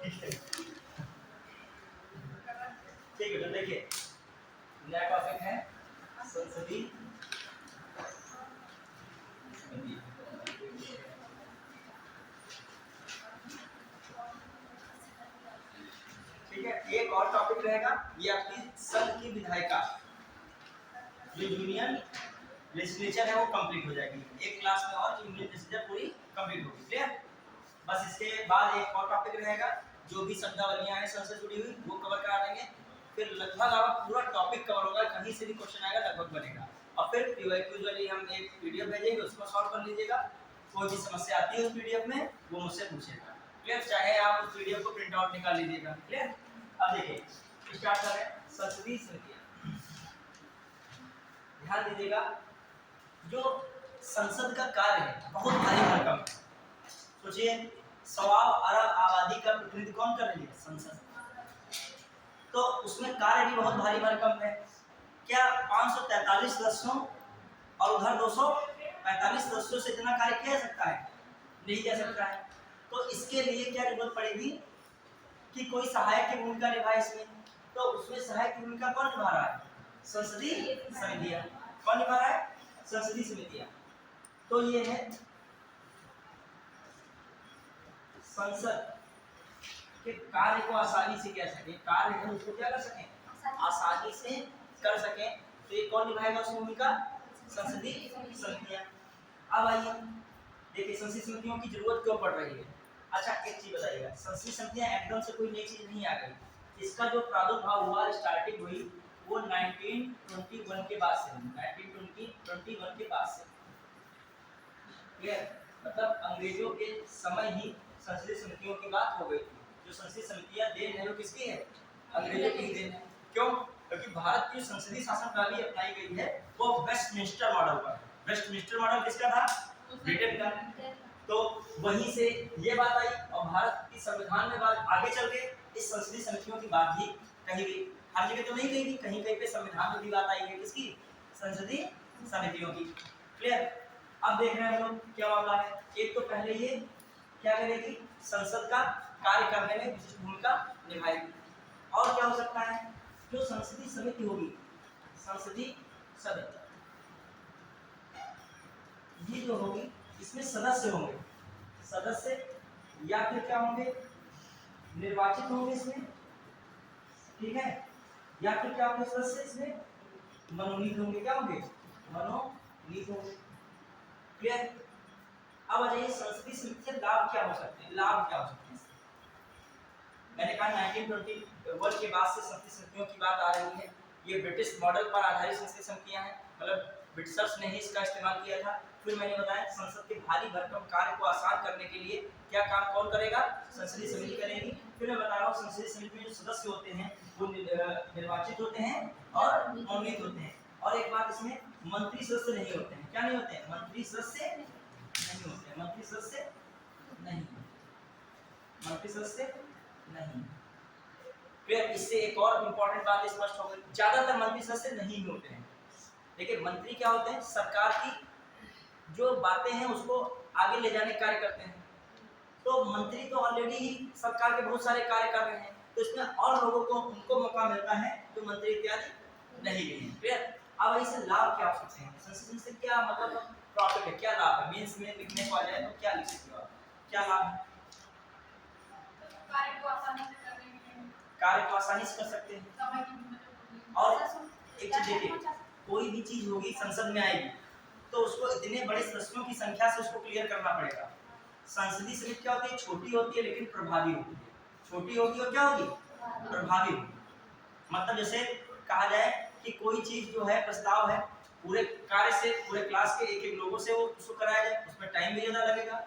ठीक है, तो देखिए नया टॉपिक है संसदीय समिति। ठीक है, एक और टॉपिक रहेगा, ये आपकी संघ की विधायिका, जो यूनियन लेजिस्लेचर है वो कंप्लीट हो जाएगी एक क्लास में, और यूनियन लेजिस्लेचर पूरी कंप्लीट होगी। क्लियर? बस इसके बाद एक और टॉपिक रहेगा, जो भी शब्दावलियां हैं संघ से जुड़ी हुई वो कवर करा देंगे। फिर लगभग आपका पूरा टॉपिक कवर होगा, कहीं से भी क्वेश्चन आएगा लगभग बनेगा। और फिर क्यूज वाली हम एक पीडीएफ भेजेंगे, उसको सॉल्व कर लीजिएगा। कोई भी समस्या आती है उस पीडीएफ में वो मुझसे पूछेगा। क्लियर? चाहे आप उस पीडीएफ को प्रिंट आउट निकाल लीजिएगा। क्लियर? अब देखिए स्टार्ट कर रहे हैं संसदीय समितियां। ध्यान दीजिएगा, जो संसद का कार्य है बहुत भारी भरकम है। सोचिए 100 अरब आबादी का प्रतिनिधित्व कौन कर रही है? संसद। तो उसमें कार्य भी बहुत भारी भरकम है। क्या 543 सदस्यों और उधर 245 सदस्यों से इतना कार्य किया जा सकता है? नहीं जा सकता है। तो इसके लिए क्या जरूरत पड़ेगी कि कोई सहायक की भूमिका निभाए इसमें। तो उसमें सहायक की भूमिका कौन निभा रहा है? संसदीय समितियां। कौन निभा रहा है? संसदीय समितियां। तो ये है संसद के कार्य को आसानी से कर सके, कार्य है उसको क्या कर सके? आसानी से कर सके। तो ये कौन निभाएगा उसकी भूमिका? संसदीय समितियां। अब आइए देखिए संसदीय समितियों की जरूरत क्यों पड़ रही है। अच्छा एक चीज बताइएगा, संसदीय समितियां एकदम से कोई नई चीज नहीं आ गई। इसका जो प्रादुर्भाव हुआ, स्टार्टिंग हुई वो 1921 के बाद से, 1921 के बाद से। क्लियर? मतलब अंग्रेजों के समय ही संसदीय समितियों की बात हो गई थी। जो संसदीय समितियां देन है वो किसकी है? अंग्रेजों की देन है। क्यों? क्योंकि भारत की संसदीय शासन प्रणाली अपनाई गई है वो वेस्टमिंस्टर मॉडल पर। वेस्टमिंस्टर मॉडल किसका था? ब्रिटेन का। तो वहीं से ये बात आई और भारत की संविधान में बात आगे चल के इस संसदीय समितियों की बात भी कही गई। हर जगह तो नहीं कही गई, कहीं कहीं पे संविधान में भी बात आई है किसकी? संसदीय समितियों की। क्लियर? अब देख रहे हैं हम लोग क्या मामला है। एक तो पहले ये क्या करेगी? संसद का कार्य करने में विशिष्ट भूमिका निभाएगी। और क्या हो सकता है? जो संसदीय समिति होगी, संसदीय समिति ये जो होगी इसमें सदस्य होंगे, सदस्य या फिर क्या होंगे? निर्वाचित होंगे इसमें। ठीक है? या फिर क्या होंगे? सदस्य इसमें मनोनीत होंगे। क्या होंगे? मनोनीत होंगे। क्लियर? अब आ जाइए संसदीय समिति से लाभ क्या हो सकते हैं। लाभ क्या हो सकते हैं? मैंने कहा 1921 के बाद से संसदीय समितियों की बात आ रही है। ये ब्रिटिश मॉडल पर आधारित संसदीय समितियां हैं, मतलब ब्रिटिशर्स ने ही इसका इस्तेमाल किया था। फिर मैंने बताया संसद के भारी भरकम कार्य को आसान करने के लिए क्या काम कौन करेगा? संसदीय समिति करेगी। फिर मैं बता रहा हूँ संसदीय समिति में जो सदस्य होते हैं वो निर्वाचित होते हैं और मनोनीत होते हैं। और एक बात इसमें, मंत्री सदस्य नहीं होते हैं। क्या नहीं होते हैं? मंत्री सदस्य नहीं होते हैं। मंत्री सदस्य नहीं, मंत्री सदस्य नहीं। फिर इससे एक और इम्पोर्टेंट बात स्पष्ट हो गई, ज्यादातर मंत्री सदस्य नहीं होते हैं। देखिए मंत्री क्या होते हैं? सरकार की जो बातें हैं उसको आगे ले जाने कार्य करते हैं। तो मंत्री तो ऑलरेडी ही सरकार के बहुत सारे कार्य कर रहे हैं, तो इसमें और लोगों को उनको मौका मिलता है जो मंत्री इत्यादि नहीं भी हैं। फिर अब इससे लाभ क्या हो सकते हैं? संसद से क्या मतलब प्रॉफिट है, क्या लाभ है? मेंस में लिखने को आ जाए तो क्या लिख सकते हो आप? क्या लाभ है? कार्य को आसानी से कर सकते हैं। और एक चीज देखिए, कोई भी चीज होगी संसद में आएगी तो उसको इतने बड़े सदस्यों की संख्या से उसको क्लियर करना पड़ेगा। संसदीय समिति क्या होती है? छोटी होती है लेकिन प्रभावी होती है। छोटी होगी और क्या होगी? प्रभावी होगी। मतलब जैसे कहा जाए कि कोई चीज जो है प्रस्ताव है, पूरे कार्य से पूरे क्लास के एक एक लोगों से वो उसको कराया जाए, उसमें टाइम भी ज्यादा लगेगा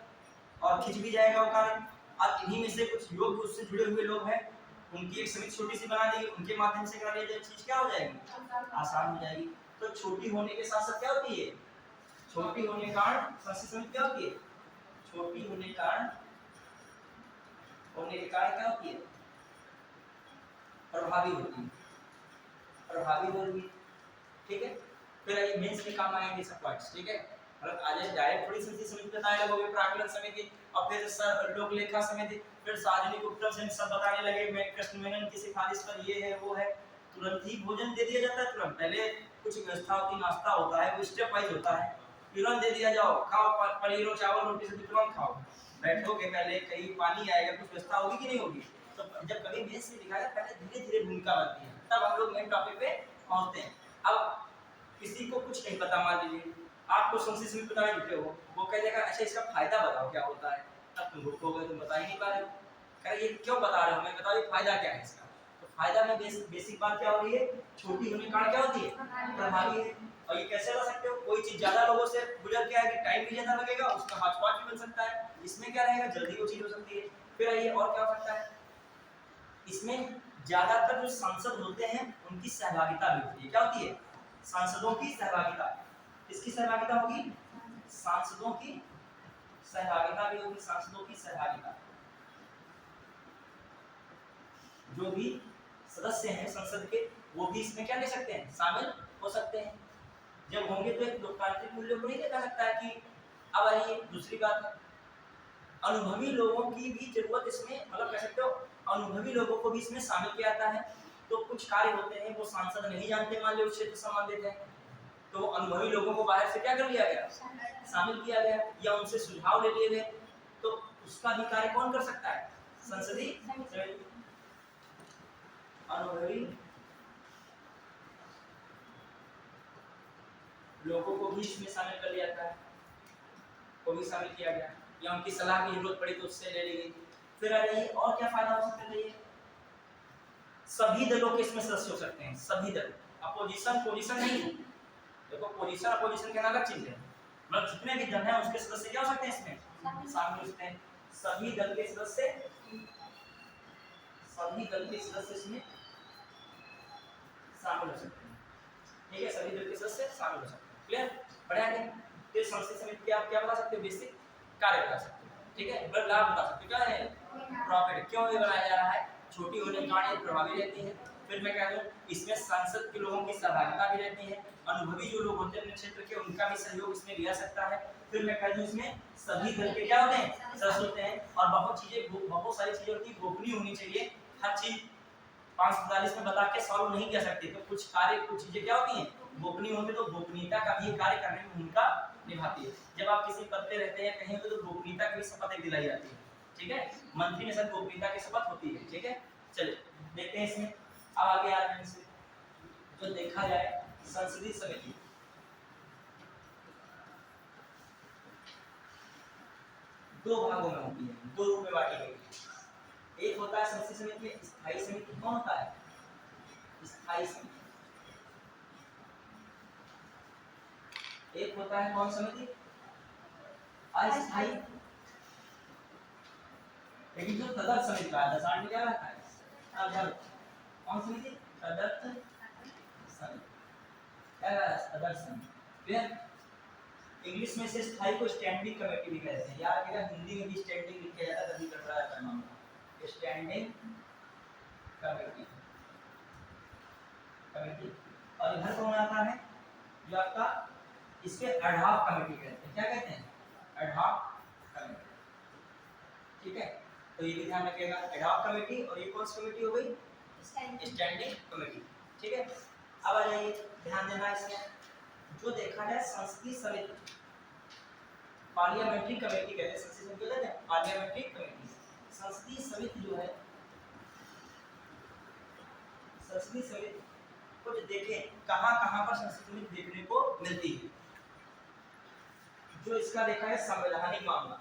और खिंच भी जाएगा वो कार्य। और इन्हीं में से कुछ योग्य उससे जुड़े हुए लोग हैं, उनकी एक समिति छोटी सी बना देगी, उनके माध्यम से करा लिया जाए, चीज क्या हो जाएगी? आसान हो जाएगी। तो छोटी होने के साथ साथ क्या होती है? छोटी होने के कारण संसदीय समिति क्या होती है? छोटी होने के कारण क्या होती है? प्रभावी होती है। प्रभावी होगी। ठीक है? फिर ये मेंस में काम आएंगे सब पॉइंट्स। ठीक है? मतलब आज डायरेक्ट थोड़ी संसदीय समिति बताने लगोगे प्राक्कलन समिति और फिर लोक लेखा समिति, फिर सार्वजनिक उपक्रम समिति सब बताने लगे मैं कृष्ण मेनन की सिफारिश पर ये है वो है। तुरंत ही भोजन दे दिया जाता है, तुरंत पहले कुछ व्यवस्था होती, नाश्ता होता है, वो स्टेप वाइज होता है, तुरंत दे दिया जाओ खाओ, पनीर और चावल रोटी सब्जी तुरंत खाओ, बैठोगे पहले कहीं पानी आएगा, कुछ व्यवस्था होगी कि नहीं होगी। तो जब कभी मेस में दिखाया पहले धीरे धीरे भूमिका बनती है, तब हम लोग मेन टॉपिक पे पहुंचते हैं। अब किसी को कुछ नहीं पता, मान लीजिए आपको संसदीय समिति बताने जुटे हो, वो कह देगा अच्छा इसका फायदा बताओ क्या होता है, तब तुम भूख हो गए, तुम बता ही नहीं पा रहे हो, कह रहे ये क्यों बता रहे हो, मैं बताओ ये फायदा क्या है इसका। तो फायदा में बेसिक बात क्या हो रही है, छोटी होने के कारण क्या होती है, प्रभावी है। और ये कैसे बता सकते हो, कोई चीज ज्यादा लोगों से गुजर के आएगी, टाइम भी ज्यादा लगेगा, उसका हॉटस्पॉट भी बन सकता है, इसमें क्या रहेगा जल्दी वो चीज हो सकती है। फिर आइए और क्या हो सकता है, इसमें ज्यादातर जो सांसद होते हैं उनकी सहभागिता भी होती है, क्या होती है, सांसदों की सहभागिता। किसकी सहभागिता होगी, सांसदों की सहभागिता भी होगी, सांसदों की सहभागिता। जो भी सदस्य हैं संसद के वो भी इसमें क्या ले सकते हैं, शामिल हो सकते हैं। जब होंगे तो एक लोकतांत्रिक मूल्यों को नहीं देखा सकता है कि। अब आइए दूसरी बात है, अनुभवी लोगों की भी जरूरत इसमें, मतलब कह सकते हो अनुभवी लोगों को भी इसमें शामिल किया जाता है। तो कुछ कार्य होते हैं वो सांसद नहीं जानते, मान लो क्षेत्र संबंधित है, तो अनुभवी लोगों को बाहर से क्या कर लिया गया, शामिल किया गया, या उनसे सुझाव ले लिए गए, तो उसका भी कार्य कौन कर सकता है, संसदीय समिति। अनुभवी लोगों को भी इसमें शामिल कर लिया जाता है, को भी शामिल किया गया, या उनकी सलाह की जरूरत पड़ी तो उससे ले ली गई। फिर आ रही और क्या फायदा हो सकता है, सभी दलों के इसमें सदस्य हो सकते हैं, सभी दल, अपोजिशन पोजीशन नहीं, देखो पोजीशन अपोजिशन कहना अलग चीज है, मतलब जितने भी दल हैं उसके सदस्य क्या हो सकते हैं इसमें शामिल हो सकते हैं, सभी दल के सदस्य, सभी दल के सदस्य इसमें शामिल हो सकते हैं, ठीक है, सभी दल के सदस्य शामिल हो सकते हैं, क्लियर, बढ़िया है। तो संसदीय समिति के आप क्या बता सकते हो, बेसिक कार्य बता सकते हो, ठीक है, बड़ा लाभ बता सकते हो, क्या है प्रॉफिट, क्यों ये बनाया जा रहा है, छोटी होने के कारण प्रभावी रहती है। फिर मैं कह दूं इसमें सांसद के लोगों की सहभागिता भी रहती है, अनुभवी जो लोग होते हैं अपने क्षेत्र के उनका भी सहयोग इसमें लिया सकता है। फिर मैं कह दूं इसमें सभी दल के क्या होते हैं, सदस्य होते हैं, और बहुत चीजें, बहुत सारी चीजों की गोपनीय होनी चाहिए, हर चीज 545 में बता के सॉल्व नहीं कर सकते, तो कुछ कार्य कुछ चीजें क्या होती हैं गोपनीय होते, तो गोपनीयता का भी कार्य करने में भूमिका निभाती है। जब आप किसी पद पे रहते हैं कहीं पे तो गोपनीयता की शपथ एक दिलाई जाती है, ठीक है, मंत्री में सब गोपनीयता की शपथ होती है, ठीक है। चलिए देखते हैं इसमें, अब आगे आ रहे हैं इसमें, तो देखा जाए संसदीय समिति दो भागों में होती है, दो रूप में बांटी गई है। एक होता है संसदीय समिति में स्थायी समिति, कौन होता है स्थायी समिति, एक होता है कौन समिति अस्थायी, लेकिन जो तदर्थ समिति का दशांश में क्या रहता है, तदर्थ, कौन समिति तदर्थ समिति, क्या है तदर्थ समिति, क्लियर। इंग्लिश में से स्थायी को स्टैंडिंग कमेटी भी कहते हैं, यार क्या हिंदी में भी स्टैंडिंग लिखा जाता है, तभी कट रहा है मामला, स्टैंडिंग कमेटी, कमेटी। और इधर कौन आता है, जो आपका इसके एडहॉक कमेटी कहते हैं, क्या कहते हैं एडहॉक कमेटी, ठीक है। तो ये भी ध्यान रखिएगा, एडहॉक कमेटी, और ये कौन सी कमेटी हो गई स्टैंडिंग कमेटी, ठीक है। अब आ जाइए ध्यान देना इसमें, जो देखा जाए संसदीय समिति पार्लियामेंट्री कमेटी कहते हैं, संसदीय समिति कहते हैं पार्लियामेंट्री कमेटी। संसदीय समिति जो है, संसदीय समिति कुछ देखें कहां पर संसदीय समिति देखने को मिलती है। जो इसका देखा है संवैधानिक मामला,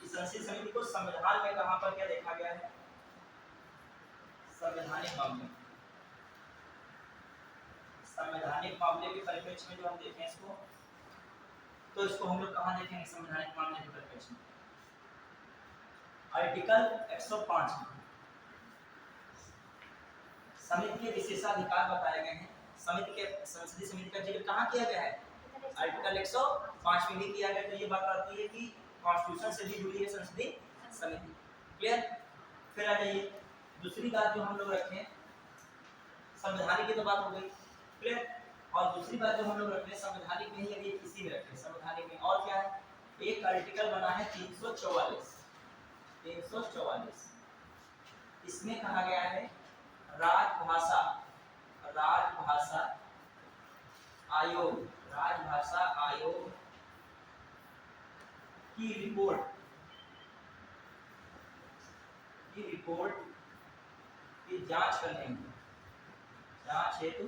इस संसदीय समिति को संविधान में कहां पर क्या देखा गया है, संवैधानिक मामले, संवैधानिक मामले के परिप्रेक्ष्य में जो हम देखें इसको, तो इसको हम लोग कहां देखेंगे संवैधानिक मामले के परिप्रेक्ष्य में, आर्टिकल 105 में समिति के विशेषाधिकार बताए गए हैं। समिति के संसदीय समिति का जिक्र कहां किया गया है, आर्टिकल 105 में भी किया गया। तो ये बात आती है कि कॉन्स्टिट्यूशन से भी जुड़ी है संसदीय समिति, क्लियर। फिर आ जाइए दूसरी बात जो हम लोग रखें, संवैधानिक की तो बात हो गई, क्लियर। और दूसरी बात जो हम लोग रख रहे हैं संवैधानिक में ही, अभी इसी में रख रहे हैं संवैधानिक में। और क्या है, एक आर्टिकल बना है 344, 344, इसमें कहा गया है राजभाषा, राजभाषा आयोग, राजभाषा आयोग की रिपोर्ट, की रिपोर्ट की जांच करने में, जांच हेतु,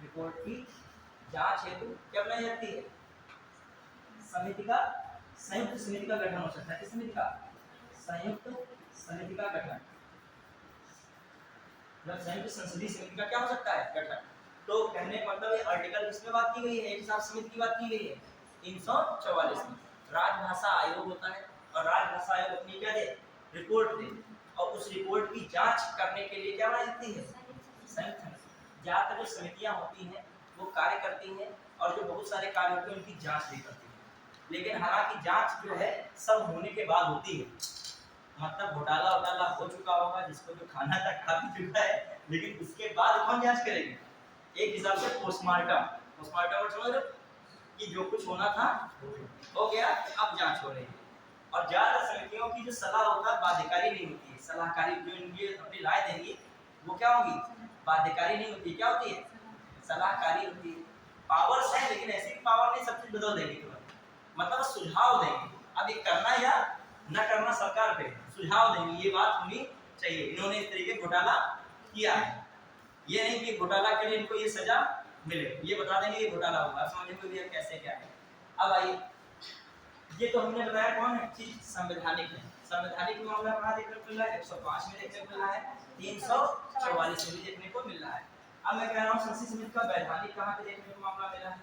रिपोर्ट की जांच हेतु क्या बनाई जाती है, समिति का, संयुक्त समिति का गठन हो सकता है। किस समिति का, संयुक्त समिति का गठन, मतलब संयुक्त संसदीय समिति का क्या हो सकता है, गठन। तो कहने का मतलब ये आर्टिकल किसमें बात की गई है, एक हिसाब समिति की बात की गई है 344 में। राजभाषा आयोग होता है और राजभाषा आयोग अपनी क्या दे, रिपोर्ट दे, और उस रिपोर्ट की जांच करने के लिए क्या बनाई जाती है, संयुक्त समिति। ज्यादातर जो समितियां होती हैं वो कार्य करती हैं और जो बहुत सारे कार्य होते हैं उनकी जांच भी करती है। लेकिन हालांकि जांच जो है सब होने के बाद होती है, मतलब घोटाला वोटाला हो चुका होगा जिसको जो खाना था खा भी चुका है, लेकिन उसके बाद कौन जांच करेगी, एक हिसाब से पोस्टमार्टम, पोस्टमार्टम समझ रहे कि जो कुछ होना था हो गया, अब जांच हो रही है। और ज्यादातर समितियों की जो सलाह होता है बाध्यकारी नहीं होती है, सलाहकारी जो इनकी अपनी राय देंगी वो क्या होगी, बाध्यकारी नहीं होती, क्या होती है, सलाहकारी होती है। पावर्स है लेकिन ऐसी पावर नहीं सब चीज बदल देंगे तुरंत, मतलब सुझाव देंगे, अब ये करना या न करना सरकार पे, सुझाव देंगे, ये बात होनी चाहिए, इन्होंने इस तरीके घोटाला किया है, ये नहीं कि घोटाला के लिए इनको ये सजा मिले, ये बता देंगे ये घोटाला होगा, समझने को भी कैसे क्या है। अब आइए, ये तो हमने बताया कौन है चीज, संवैधानिक है। संवैधानिक मामला कहाँ देखने को मिल रहा है, 105 में देखने को मिल रहा है, 344 में भी देखने को मिल रहा है। अब मैं कह रहा हूँ संसदीय समिति का वैधानिक कहाँ पे देखने को मामला मिला है,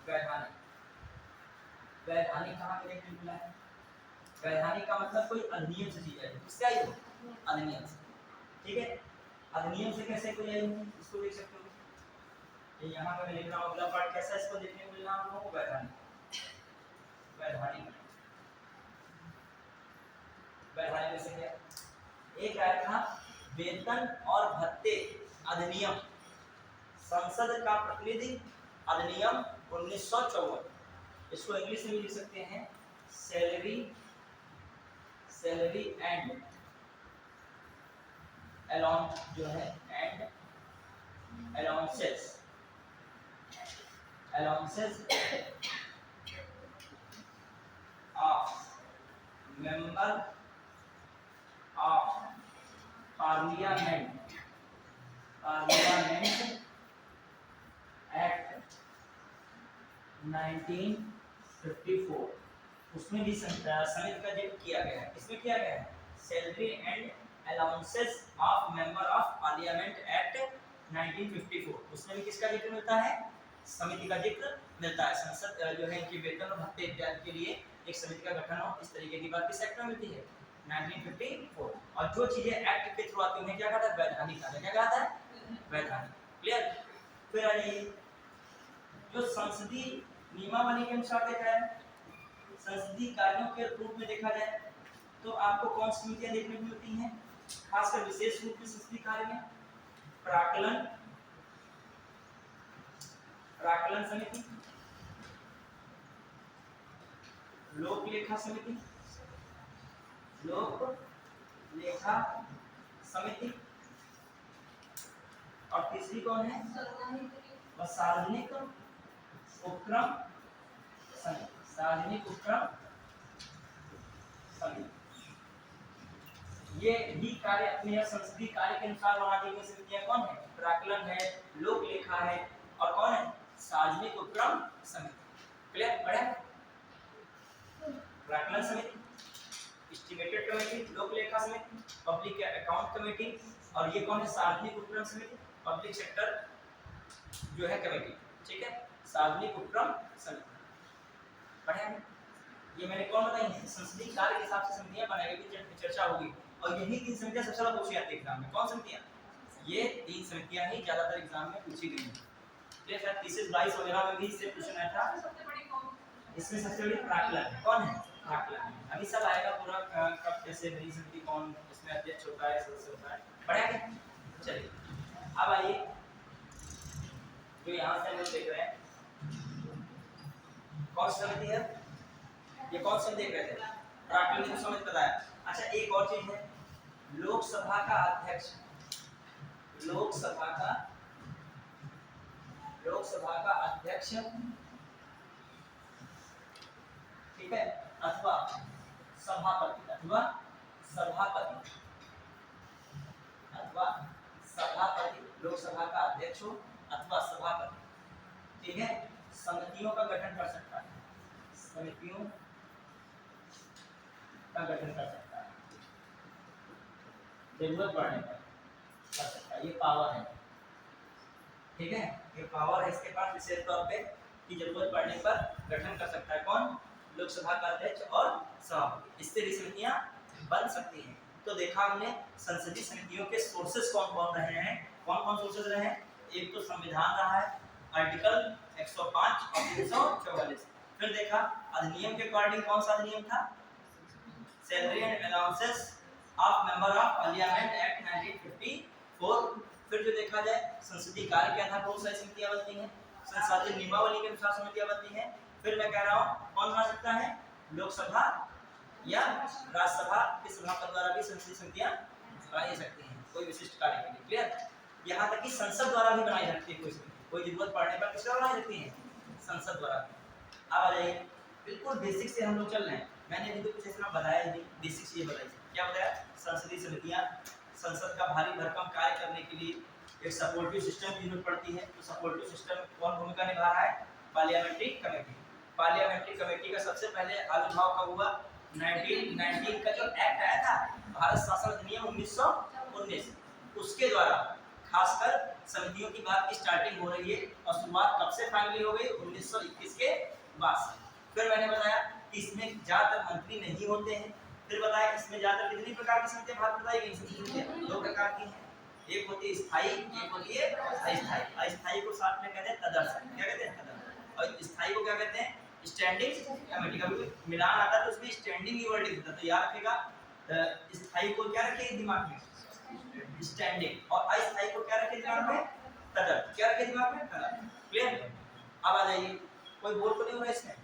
वैधानिक, वैधानिक कहाँ पे देखने को मिला है, वैधानिक का मतलब कोई अधिनियम से चीज है, किससे आई हो, अधिनियम से, ठीक है। अधिनियम से कैसे कोई आई हो, इसको देख सकते हो, ये यहाँ पे मैं लिख रहा हूँ अगला पार्ट कैसा इसको देखने को मिल रहा है हम लोगों को, वैधानिक, वैधानिक, वैधानिक में से क्या, एक आया था वेतन और भत्ते अधिनियम, संसद का प्रतिनिधि अधिनियम 1954, इसको इंग्लिश में भी लिख सकते हैं सैलरी, सैलरी एंड अलाउंस जो है, and allowances, allowances of member of parliament, parliament act 1954, उसमें भी समिति का जिक्र किया गया है, इसमें किया गया है salary and allowances of member of parliament act 1954, उसमें भी किसका जिक्र मिलता है, समिति का जिक्र मिलता है। संसद जो है इनके वेतन और भत्ते इत्यादि के लिए एक समिति का गठन हो, इस तरीके की बात किस एक्ट में मिलती है, 1954। और जो चीजें एक्ट के थ्रू आती हैं उन्हें क्या कहता है, वैधानिक कहता है, क्या कहता है, वैधानिक, क्लियर। फिर आइए, जो संसदीय नियमावली के अनुसार देखा है, संसदीय कार्यों के रूप में देखा जाए तो आपको कौन सी समितियां देखने को मिलती हैं, खासकर विशेष रूप से संसदीय कार्य में, प्राक्कलन, प्राक्कलन समिति, लोक लेखा समिति, लोक लेखा समिति, और तीसरी कौन है, सार्वजनिक उपक्रम समिति, सार्वजनिक उपक्रम समिति। ये भी कार्य अपने संसदीय कार्य के अनुसार बना दी गई समितियां कौन है, प्राक्कलन है, लोक लेखा है, और कौन है, सार्वजनिक उपक्रम समिति, क्लियर। पढ़े, प्राक्कलन समिति, एस्टिमेटेड कमेटी, लोक लेखा समिति, पब्लिक अकाउंट कमेटी, और ये कौन है, सार्वजनिक उपक्रम समिति, पब्लिक सेक्टर जो है कमेटी, ठीक है, सार्वजनिक उपक्रम समिति। पढ़े, ये मैंने कौन बताई है, संसदीय कार्य के हिसाब से समितियां बनाई गई, चर्चा होगी, और यही तीन समितियां सबसे ज्यादा पूछी जाती है एग्जाम में। कौन समितियां, ये तीन समितियां ही ज्यादातर एग्जाम में पूछी गई हैं, ये शायद थीसिस 22 वगैरह में भी इससे पूछना है था। इसमें सबसे बड़ी प्राक्कलन, कौन है, प्राक्कलन, अभी सब आएगा पूरा कब कैसे बनी समिति, कौन इसमें अध्यक्ष होता है, सदस्य होता है, पढ़ा क्या। चलिए अब आइए, जो यहाँ से हम लोग देख रहे हैं कौन सी समिति है, ये कौन सी देख रहे थे, प्राकृतिक समझ बताया। अच्छा एक और चीज है, लोकसभा का अध्यक्ष, लोकसभा का अध्यक्ष, ठीक है, अथवा सभापति, अथवा सभापति, लोकसभा का अध्यक्ष हो अथवा सभापति, ठीक है, समितियों का गठन कर सकता है, समितियों का गठन कर सकता है, जरूरत पड़ने पर कर सकता है, ये पावर है, ठीक है, ये पावर है इसके पास विशेष तौर पे कि जरूरत पड़ने पर गठन कर सकता है। कौन, लोकसभा का अध्यक्ष और सभापति, इससे भी समितियां बन सकती हैं। तो देखा हमने संसदीय समितियों के सोर्सेस कौन कौन रहे हैं, कौन कौन सोर्सेस रहे हैं, एक तो संविधान रहा है, आर्टिकल 105 और 344, फिर देखा अधिनियम के अकॉर्डिंग कौन सा अधिनियम था, salary and allowances of member of parliament act 1954, फिर जो देखा जाए संसदीय कार्य क्या था, बहुत सारी समितियां बनती हैं, संसदीय नियमावली के अनुसार समितियां बनती हैं, फिर मैं कह रहा हूँ कौन बना सकता है, लोकसभा या राज्यसभा के सभापति द्वारा भी संसदीय समितियां बनाई जा सकती हैं कोई विशिष्ट कार्य के लिए, क्लियर, यहाँ तक कि संसद द्वारा भी बनाई जाती है कोई जरूरत पड़ने पर किसका बनाई जाती है, संसद द्वारा। अब आ जाइए, बिल्कुल बेसिक से हम लोग चल रहे हैं, मैंने अभी तो कुछ इतना बताया नहीं, बेसिक से ये बताइए क्या बताया, संसदीय समितियां संसद का भारी भरकम कार्य करने के लिए एक सपोर्टिव सिस्टम की जरूरत पड़ती है, तो सपोर्टिव सिस्टम कौन भूमिका निभा रहा है, पार्लियामेंट्री कमेटी। पार्लियामेंट्री कमेटी का सबसे पहले आविर्भाव कब हुआ, 1919 का जो एक्ट आया था भारत शासन अधिनियम 1919, उसके द्वारा खासकर समितियों की बात की स्टार्टिंग हो रही है और शुरुआत कब से फाइनली हो गई, 1921 के बाद से। फिर मैंने बताया कि इसमें ज्यादातर मंत्री नहीं होते हैं, फिर बताया इसमें ज्यादातर कितनी प्रकार की समितियां भारत बताई गई, समितियां दो प्रकार की हैं, एक होती है स्थायी, एक होती है अस्थायी। अस्थायी को साथ में कहते हैं तदर्थ, क्या कहते हैं तदर्थ, और स्थायी को क्या कहते हैं स्टैंडिंग कमेटी। का भी मिलान आता है तो उसमें स्टैंडिंग ही वर्ड लिखता है, तो याद रखिएगा स्थायी को क्या रखिए दिमाग में स्टैंडिंग, और अस्थायी को क्या रखिए दिमाग में तदर्थ, क्या रखिए दिमाग में तदर्थ, क्लियर। अब आ जाइए, कोई बोल तो नहीं हो रहा इसमें,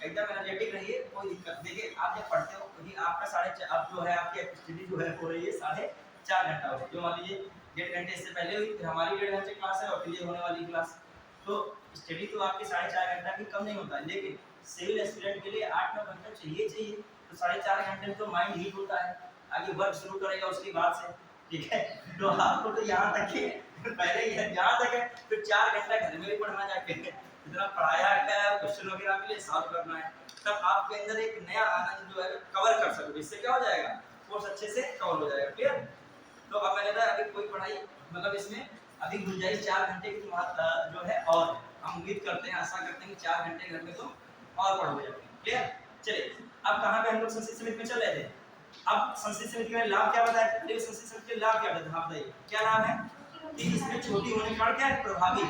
एकदम एनर्जेटिक रहिए, कोई दिक्कत। देखिए आप जब पढ़ते हो क्योंकि आपका 4.5 अब जो है आपकी स्टडी जो है हो रही है 4.5 घंटा हो, जो मान लीजिए 1.5 घंटे इससे पहले हुई, फिर हमारी 1.5 घंटे क्लास है और फिर ये होने वाली क्लास, तो स्टडी तो आपकी 4.5 घंटा भी कम नहीं होता है, लेकिन सिविल एस्पिरेंट के लिए 8-9 घंटा चाहिए, तो 4.5 घंटे में तो माइंड हीट होता है, आगे वर्क शुरू करेगा उसके बाद से, ठीक है। तो आपको तो यहाँ तक ही पहले यहाँ तक है, फिर 4 घंटा घर में भी पढ़ना जाके इतना पढ़ाया गया है, क्वेश्चन वगैरह के लिए सॉल्व करना है, तब आपके अंदर एक नया आनंद जो है कवर कर सकोगे, इससे क्या हो जाएगा कोर्स अच्छे से कवर हो जाएगा, क्लियर। तो अब मैंने बताया अभी कोई पढ़ाई मतलब इसमें अभी गुंजाइश 4 घंटे की जो है, और हम उम्मीद करते हैं आशा करते हैं कि 4 घंटे घर में तो और पढ़ जाएंगे, क्लियर। चलिए अब कहाँ पे हम लोग संसदीय समिति में चल रहे थे, अब संसदीय समिति में लाभ क्या बताया, पहले संसदीय समिति के लाभ क्या बताया, हाँ बताइए क्या लाभ है, कि इसमें छोटी होने के कारण क्या है प्रभावी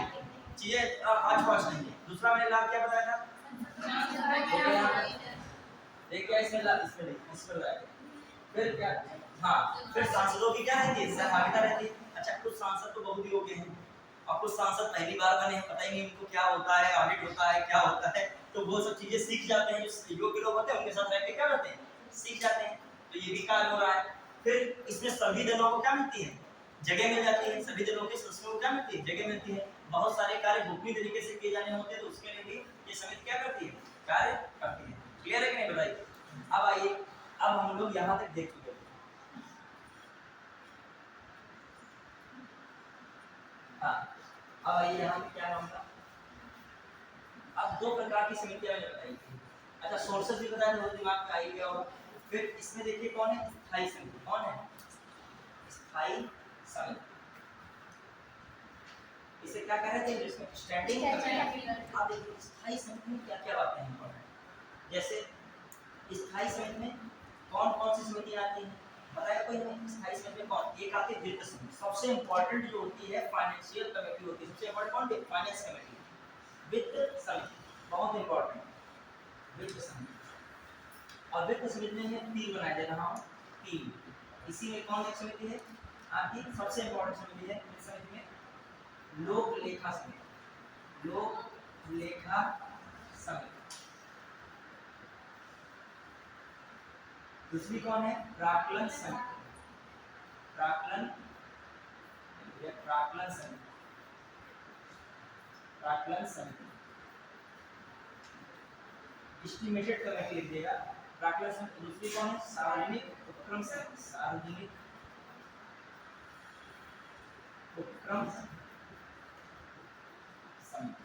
चीजें आज पास नहीं है। दूसरा मैंने लाभ क्या बताया था, देखिए इसमें लाभ इसमें लाभ, फिर क्या, हाँ फिर सांसदों की क्या रहती है सहभागिता रहती है। अच्छा कुछ सांसद तो बहुत योग्य हैं और कुछ सांसद पहली बार बने हैं, पता ही नहीं उनको क्या होता है, ऑडिट होता है क्या होता है, तो वो सब चीजें सीख जाते हैं, जो योग्य लोग होते हैं उनके साथ रह के क्या करते हैं सीख जाते हैं, तो ये भी कार्य हो रहा है। फिर इसमें सभी दलों को क्या मिलती है, जगह मिल जाती है, सभी दलों के सदस्यों को क्या मिलती है, जगह मिलती है। बहुत सारे कार्य गोपनीय तरीके से किए जाने होते हैं, तो उसके लिए भी ये समिति क्या करती है, कार्य करती है, क्लियर है कि नहीं बताइए। अब आइए, अब हम लोग यहाँ तक देख चुके हैं, हाँ अब आइए यहाँ पे क्या नाम था, अब 2 प्रकार की समितियां मैंने बताई थी। अच्छा सोर्सेस भी बताया तो दिमाग में आ ही गया होगा। फिर इसमें देखिए कौन है स्थायी समिति, कौन है स्थायी समिति, इसे क्या कह रहे थे इंग्लिश में स्टैंडिंग कमेटी। अब देखिए स्थायी समिति में क्या क्या बातें हैं इंपॉर्टेंट, जैसे स्थायी समिति में कौन कौन सी समितियां आती हैं बताया कोई नहीं। स्थायी समिति में कौन, एक आती है वित्त समिति, सबसे इंपॉर्टेंट जो होती है फाइनेंशियल कमेटी होती है, सबसे इंपॉर्टेंट कौन है फाइनेंस कमेटी, वित्त समिति बहुत इंपॉर्टेंट, वित्त समिति। और वित्त समिति में मैं 3 बनाए दे रहा हूँ, 3, इसी में कौन एक समिति है आपकी सबसे इंपॉर्टेंट समिति है वित्त समिति में लोक लेखा समिति, लोक लेखा समिति। दूसरी कौन है? प्राक्कलन समिति। प्राक्कलन प्राक्कलन समिति। प्राक्कलन समिति एस्टिमेटेड कमेटी लिख देगा। प्राक्कलन समिति। दूसरी कौन है? सार्वजनिक उपक्रम समिति। सार्वजनिक उपक्रम समिति।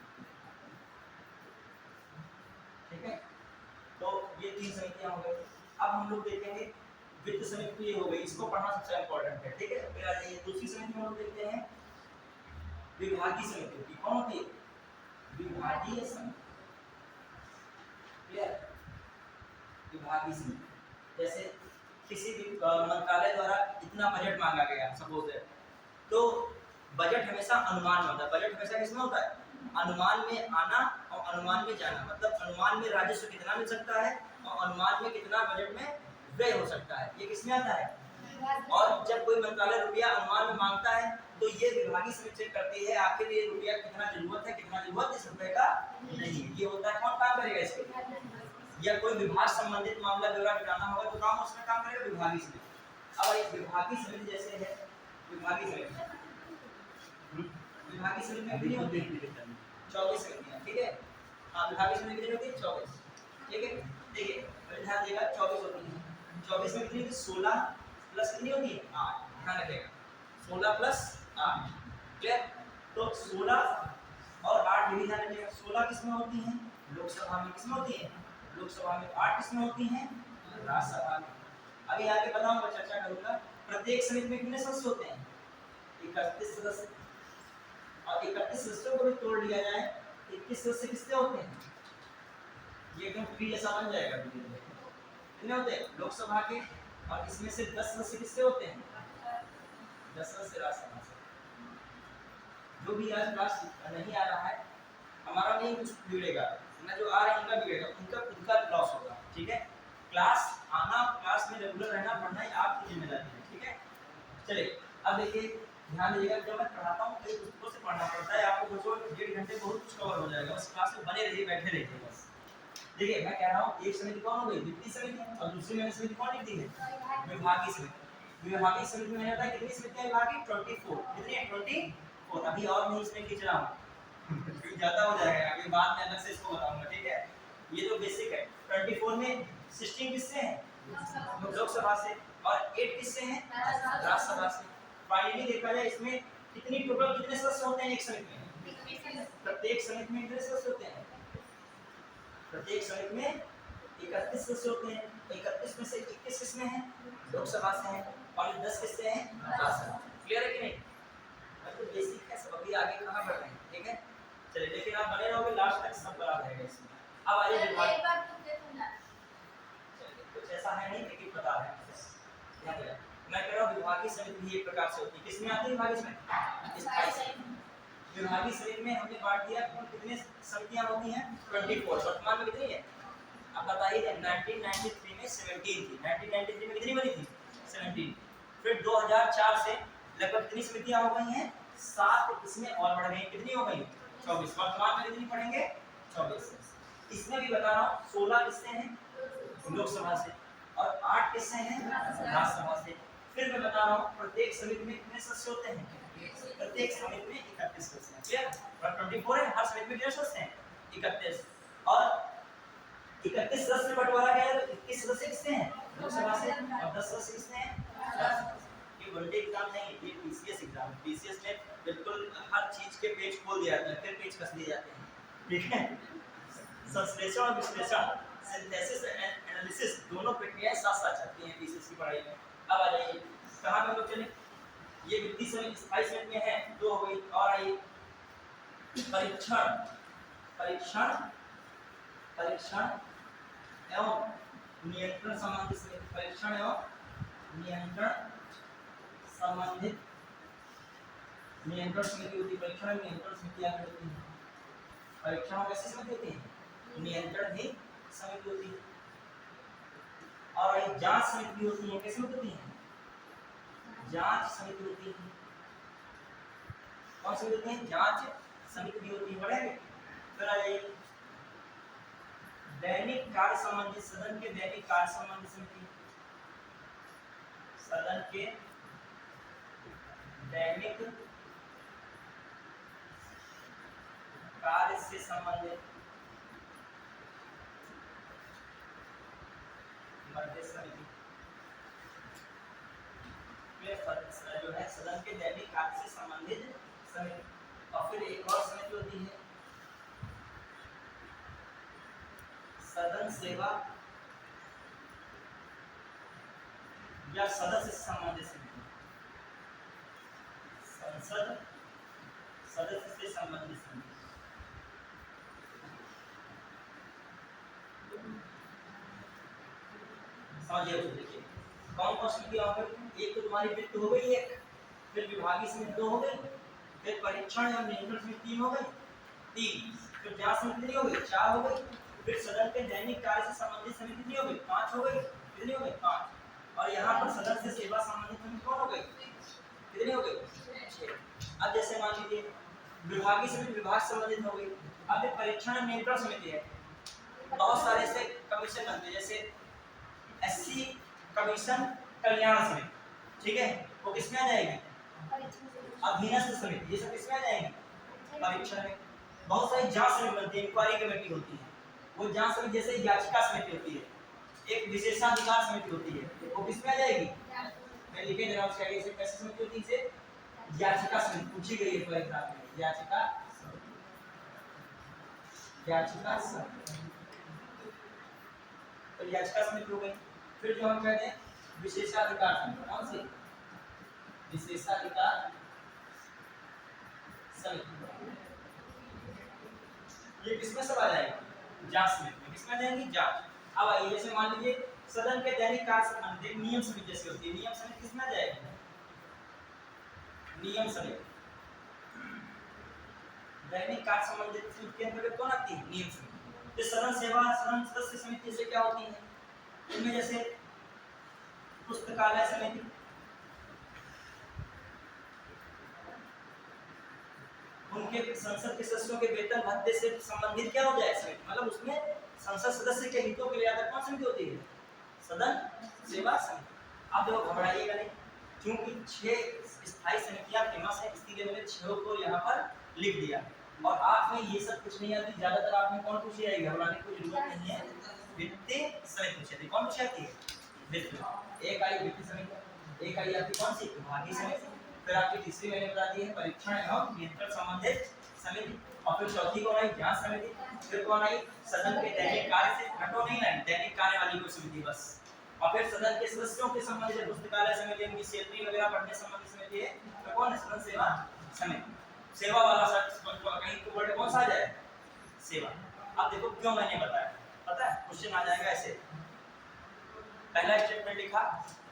ठीक है, तो ये तीन समितियां हो गई। अब हम लोग देखेंगे वित्त समिति। ये हो गई, इसको पढ़ना सबसे इम्पोर्टेंट है। ठीक है, फिर आ जाइए दूसरी समिति में हम लोग देखते हैं विभागीय समिति। कौन होती है? विभागीय समिति। क्लियर? विभागीय समिति जैसे किसी भी मंत्रालय द्वारा इतना बजट मांगा गया सपोज है, तो बजट हमेशा अनुमान में होता है। बजट हमेशा किसमें होता है? अनुमान में आना और अनुमान में जाना। मतलब अनुमान में राजस्व कितना मिल सकता है और अनुमान में कितना बजट में व्यय हो सकता है, ये किसमें आता है? और जब कोई मंत्रालय रुपया अनुमान में मांगता है तो ये विभागीय समिति चेक करती है आखिर ये रुपया कितना जरूरत है, कितना जरूरत इस रुपए का नहीं है। ये होता है, कौन काम करेगा इसके? या कोई विभाग संबंधित मामला ब्यौरा जुटाना होगा तो काम उसमें काम करेगा विभागीय समिति। अब एक विभागीय समिति जैसे है, विभागीय समिति विभागीय समिति में कितनी होती है? 24 समितियां। ठीक है, हाँ, विभागीय समिति कितनी होती है? 24। ठीक है, देखिए ध्यान देगा 24 होती है। 24 में कितनी होती है? 16 प्लस कितनी होती है? 8। ध्यान रखिएगा 16 प्लस 8। क्लियर? तो 16 और 8 भी ध्यान रखिएगा। 16 किसमें होती हैं? लोकसभा में। किसमें होती है? लोकसभा में। 8 किसमें होती हैं? राज्यसभा में। अभी आगे बताऊंगा, चर्चा करूंगा। प्रत्येक समिति में कितने सदस्य होते हैं? 31 सदस्य। और 31 सदस्यों को भी तोड़ लिया जाए, 21 सदस्य किससे होते हैं? ये एकदम फ्री जैसा बन जाएगा। कितने होते हैं? लोकसभा के। और इसमें से 10 सदस्य किससे होते हैं? 10 सदस्य राज्यसभा से। जो भी आज क्लास नहीं आ रहा है, हमारा नहीं कुछ बिगड़ेगा ना, जो आ रहा है उनका बिगड़ेगा, उनका लॉस होगा। ठीक है, क्लास आना, क्लास में रेगुलर रहना, पढ़ना ही आपकी जिम्मेदारी है। ठीक है, चलिए अब देखिए, ध्यान दीजिएगा। जब मैं पढ़ाता हूँ कई पुस्तकों से पढ़ना पड़ता है, आपको बच्चों 1.5 घंटे बहुत कुछ कवर हो जाएगा। बस क्लास में बने रहिए, बैठे रहिए बस। देखिए मैं कह रहा हूँ, एक समिति कौन हो गई? वित्तीय समिति। और दूसरी मैंने समिति कौन लिख दी है? विभागीय समिति। विभागीय समिति में मैंने बताया कितनी समितियां विभागीय? 24। कितनी है? 24। अभी और नहीं इसमें खींच रहा हूँ, ज्यादा हो जाएगा, अभी बाद में अलग से इसको बताऊंगा। ठीक है, ये तो बेसिक है। 24 में 16 किससे हैं? लोकसभा से। और 8 किससे हैं? राज्यसभा से। फाइनली देखा जाए इसमें कितनी टोटल कितने सदस्य होते हैं एक समिति में? प्रत्येक समिति में कितने सदस्य होते हैं? प्रत्येक समिति में 31 सदस्य होते हैं। 31 में से 21 किसमें हैं? लोकसभा से हैं। और 10 किससे हैं? राज्यसभा। क्लियर है कि नहीं? तो बेसिक है सब, अभी आगे कहां बढ़ रहे हैं। ठीक है, चलिए, लेकिन आप बने रहोगे लास्ट तक, सब बड़ा रहेगा इसमें। अब आ जाइए विभाग। कुछ ऐसा है नहीं, लेकिन बता रहे हैं। ध्यान देना, मैं कह रहा हूँ विभागीय समिति भी एक प्रकार से होती है। किसमें आती है विभागीय समिति? स्थायी समिति। विभागीय समिति में हमने बांट दिया कितने समितियां होती हैं? 24। वर्तमान में कितनी है? अब बताइए, 1993 में 17 थी। 1993 में कितनी बनी थी? 17। फिर 2004 से लगभग कितनी समितियां हो गई हैं? 7। इसमें और बढ़ गई, कितनी हो गई? 24। वर्तमान में कितनी पढ़ेंगे? 24। इसमें भी बता रहा हूँ 16 किससे हैं? लोकसभा से। और 8 किससे हैं? राज्यसभा से। फिर मैं बता रहा हूँ प्रत्येक समिति में कितने सदस्य होते हैं? प्रत्येक समिति में 31 सदस्य हैं। क्लियर? और 24 है, हर समिति में कितने सदस्य हैं? 31। और 31 सदस्य में बंटवारा गया तो 21 सदस्य किससे हैं? लोकसभा से। और 10 सदस्य किससे हैं? ये वनडे एग्जाम नहीं, ये पीसीएस एग्जाम है। पीसीएस में बिल्कुल हर चीज के पेज खोल दिया जाता है, फिर पेज कस दिए जाते हैं। ठीक है, संश्लेषण और विश्लेषण, सिंथेसिस एंड एनालिसिस, दोनों प्रक्रियाएं साथ साथ चलती हैं पीसीएस की पढ़ाई में। अब आ जाइए कहां पे लोग चले, ये वित्तीय समिति स्थायी समिति में है, 2 हो गई। और आइए परीक्षण, परीक्षण परीक्षण एवं नियंत्रण संबंधित समिति। परीक्षण एवं नियंत्रण संबंधित नियंत्रण समिति होती है। परीक्षण एवं नियंत्रण समिति आगे होती है। परीक्षण कैसी समिति होती है? नियंत्रण ही समिति होती है। और जांच समिति भी होती है। कैसी होती है? जांच समिति होती है। कौन सी होती है? जांच समिति भी होती है, पढ़ेंगे। फिर आ जाइए दैनिक कार्य संबंधी सदन के दैनिक कार्य संबंधी समिति, सदन के दैनिक कार्य से संबंधित मध्य समिति, जो है सदन के दैनिक कार्य से संबंधित समिति। और फिर एक और समिति होती है सदन सेवा या सदस्य से संबंधित समिति, संसद सदस्य से संबंधित समिति। समझिए, देखिए कौन कौन सी हो गई, एक तो तुम्हारी वित्त हो गई, एक फिर विभागीय समिति 2 हो गई, फिर परीक्षण या नियंत्रण समिति 3 हो गई, 3 फिर जांच समिति हो गई, 4 हो गई, फिर सदन के दैनिक कार्य से संबंधित समिति कितनी हो गई, 5 हो गई, कितनी हो गई 5। और यहाँ पर सदन से सेवा संबंधित समिति कौन हो गई, कितनी हो गई 6। अब जैसे मान लीजिए विभागीय समिति विभाग संबंधित हो गई। अब एक परीक्षण नियंत्रण समिति है, बहुत सारे से कमीशन बनते हैं, जैसे एससी कमीशन कल्याण समिति, ठीक है, वो किसमें आ जाएगी, अधीनस्थ समिति, ये सब किसमें आ जाएंगे, परीक्षण में। बहुत सारी जांच समिति बनती है, इंक्वायरी कमेटी होती है, वो जांच समिति जैसे याचिका समिति होती है, एक विशेषाधिकार समिति होती है, वो किसमें आ जाएगी, मैं लिखे जरा उसके आगे से कैसी समिति होती है, इसे याचिका समिति पूछी गई है एग्जाम में, याचिका समिति, तो याचिका समिति हो गई। फिर जो हम कहते हैं विशेषाधिकार समिति, कौन सी, विशेषाधिकार समिति, ये किसमें सब आ जाएगा, जांच समिति में, किसमें जाएंगी, जांच। अब आइए जैसे मान लीजिए सदन के दैनिक कार्य से संबंधित नियम समिति जैसी होती है, नियम समिति किसमें जाएगी, नियम समिति, दैनिक कार्य संबंधित समिति के अंतर्गत कौन आती है, नियम समिति। तो सदन सेवा सदन सदस्य समिति से क्या होती है, इनमें जैसे पुस्तकालय समिति, उनके संसद के सदस्यों के वेतन भत्ते से संबंधित क्या हो जाए समिति, मतलब उसमें संसद सदस्य के हितों के लिए आकर कौन समिति होती है, सदन सेवा समिति। आप देखो घबराइएगा नहीं, क्योंकि 6 स्थायी समितियां फेमस है, इसलिए मैंने 6 को यहाँ पर लिख दिया। और आप में ये सब कुछ नहीं आती, ज्यादातर आप में कौन पूछी जाएगी, घबराने की कोई जरूरत नहीं है, वित्तीय समिति पूछी जाती है। कौन पूछी जाती है, वित्त। एक आई वित्तीय समिति, एक आई आपकी कौन सी, विभागीय समिति, फिर आपकी तीसरी मैंने बता दी है परीक्षण एवं नियंत्रण संबंधित समिति, और फिर चौथी कौन आई, जांच समिति, फिर कौन आई, सदन के दैनिक कार्य से हटो नहीं आई, दैनिक कार्य वाली कोई समिति बस, और फिर सदन के सदस्यों के संबंधित पुस्तकालय समिति, उनकी सैलरी वगैरह पढ़ने संबंधित समिति है, तो कौन है, सदन सेवा समिति। सेवा वाला कहीं तो वर्ड कौन सा आ जाए, सेवा। अब देखो क्यों मैंने बताया, पता है क्वेश्चन आ जाएगा ऐसे, पहला स्टेटमेंट लिखा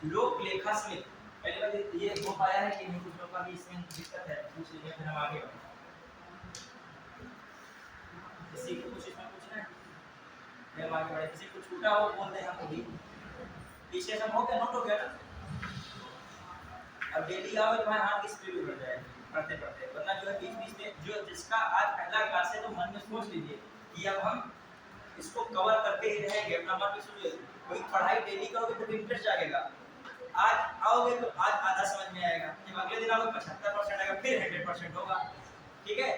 लोक लेखा समिति, पहले बार ये हो पाया है कि नहीं, कुछ लोगों का भी इसमें दिक्कत है, पूछ लीजिए फिर हम आगे बढ़ें। किसी को कुछ इसमें पूछना है, फिर हम आगे बढ़े, किसी को छूटा हो बोल दें, हम भी पीछे सब हो गया, नोट हो गया ना। अब डेली आओ तो हाथ की स्पीड भी बढ़ जाएगी पढ़ते पढ़ते, वरना जो है बीच बीच में जो जिसका आज पहला क्लास है तो मन में सोच लीजिए कि अब हम इसको कवर करते ही रहेंगे, अपना मन में सोचिए, कोई पढ़ाई डेली करोगे तो इंटरेस्ट जागेगा। आज आओगे तो आज आधा समझ में आएगा, जब अगले दिन आओगे 75% आएगा, फिर 100% होगा, ठीक है।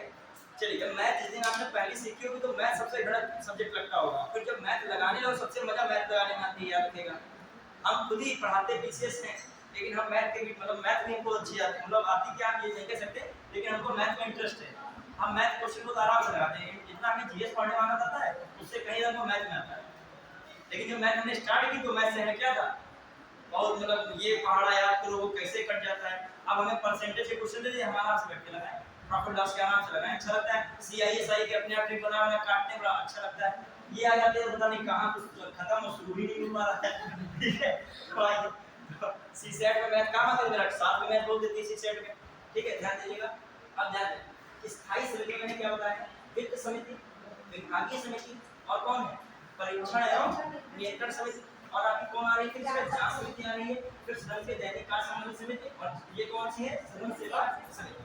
चलिए, जब मैथ जिस दिन आपने पहली सीखी होगी तो मैथ सबसे बड़ा सब्जेक्ट लगता होगा, फिर जब मैथ लगाने लगो सबसे मजा मैथ लगाने में आती है, याद रखिएगा। हम खुद ही पढ़ाते पीसीएस हैं, लेकिन हम मैथ के भी मतलब मैथ भी हमको अच्छी आती है, मतलब आती क्या हम ये नहीं कह सकते, लेकिन हमको मैथ में इंटरेस्ट है, हम मैथ क्वेश्चन को आराम से लगाते हैं। जितना हमें जीएस पढ़ने में आता है उससे कहीं हमको मैथ में आता है, लेकिन जब मैथ हमने स्टार्ट की तो मैथ से हमें क्या था, बहुत मतलब ये पहाड़ा याद करो वो कैसे कट जाता है। अब हमें परसेंटेज के क्वेश्चन दे दिए, हम आराम से बैठ के लगाएं, प्रॉफिट लॉस के आराम से लगाएं, अच्छा लगता है। सीआईएसआई के अपने आप ट्रिक बना बना काटने बड़ा अच्छा लगता है। ये आ जाते हैं पता नहीं कहाँ कुछ खत्म और शुरू ही नहीं हुआ रहा है, ठीक है। तो सी सेट में मैथ कहाँ मतलब मेरा 7 में मैथ बोल देती है सी सेट में, ठीक है, ध्यान दीजिएगा। अब ध्यान दें, स्थायी समिति मैंने क्या बताया, वित्त समिति, विभागीय समिति, और कौन है, परीक्षण एवं नियंत्रण समिति, और आपकी कौन आ रही है, फिर जांच समिति आ रही है, फिर सदन के दैनिक कार्य संबंधी समिति, और ये कौन सी है, सदन सेवा समिति।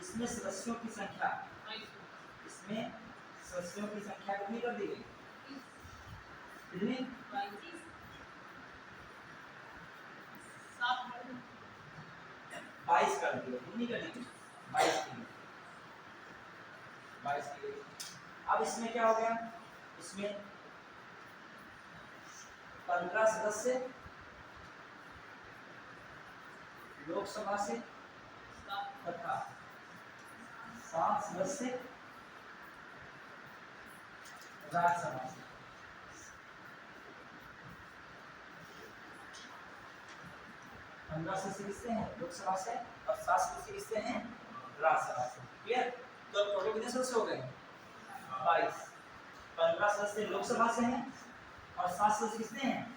इसमें सदस्यों की संख्या, इसमें सदस्यों की संख्या कितनी कर दी गई? कितनी? 22 कर दी गई। कितनी कर दी गई? 22 की गई। 22 की गई। अब इसमें क्या हो गया? इसमें 15 सदस्य लोकसभा से तथा 7 सदस्य राज्यसभा से। 15 सदस्य किससे हैं? लोकसभा से, और 7 सदस्य किससे हैं? राज्यसभा से। क्लियर? तो टोटल कितने सदस्य हो गए? 22। 15 सदस्य लोकसभा से हैं और 7 सदस्य किससे हैं?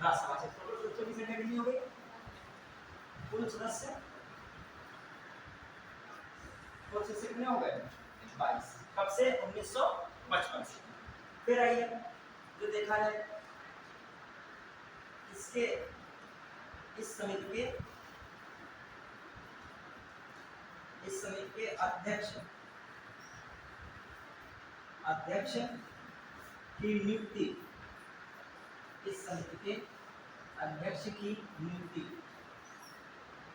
राज्यसभा से। टोटल सदस्यों की संख्या कितनी हो गई? कुल सदस्य कितने हो गए? 22। कब से? 1955 से। फिर आइए जो देखा जाए इसके, इस समिति के अध्यक्ष की नियुक्ति, इस समिति के अध्यक्ष की नियुक्ति,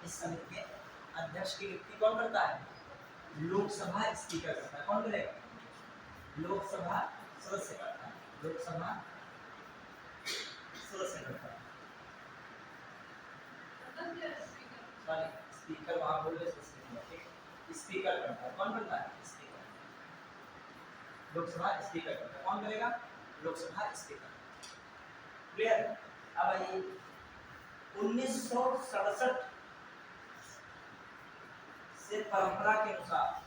इस समिति के अध्यक्ष की नियुक्ति कौन करता है? लोकसभा स्पीकर करता है। कौन करेगा? लोकसभा सदस्य करता है। लोकसभा सदस्य करता है। सॉरी, स्पीकर वहां बोल रहे हैं। स्पीकर करता है। कौन करता है? स्पीकर। लोकसभा स्पीकर करता है। कौन करेगा? लोकसभा स्पीकर। क्लियर? अब आइए 1967 से परंपरा के अनुसार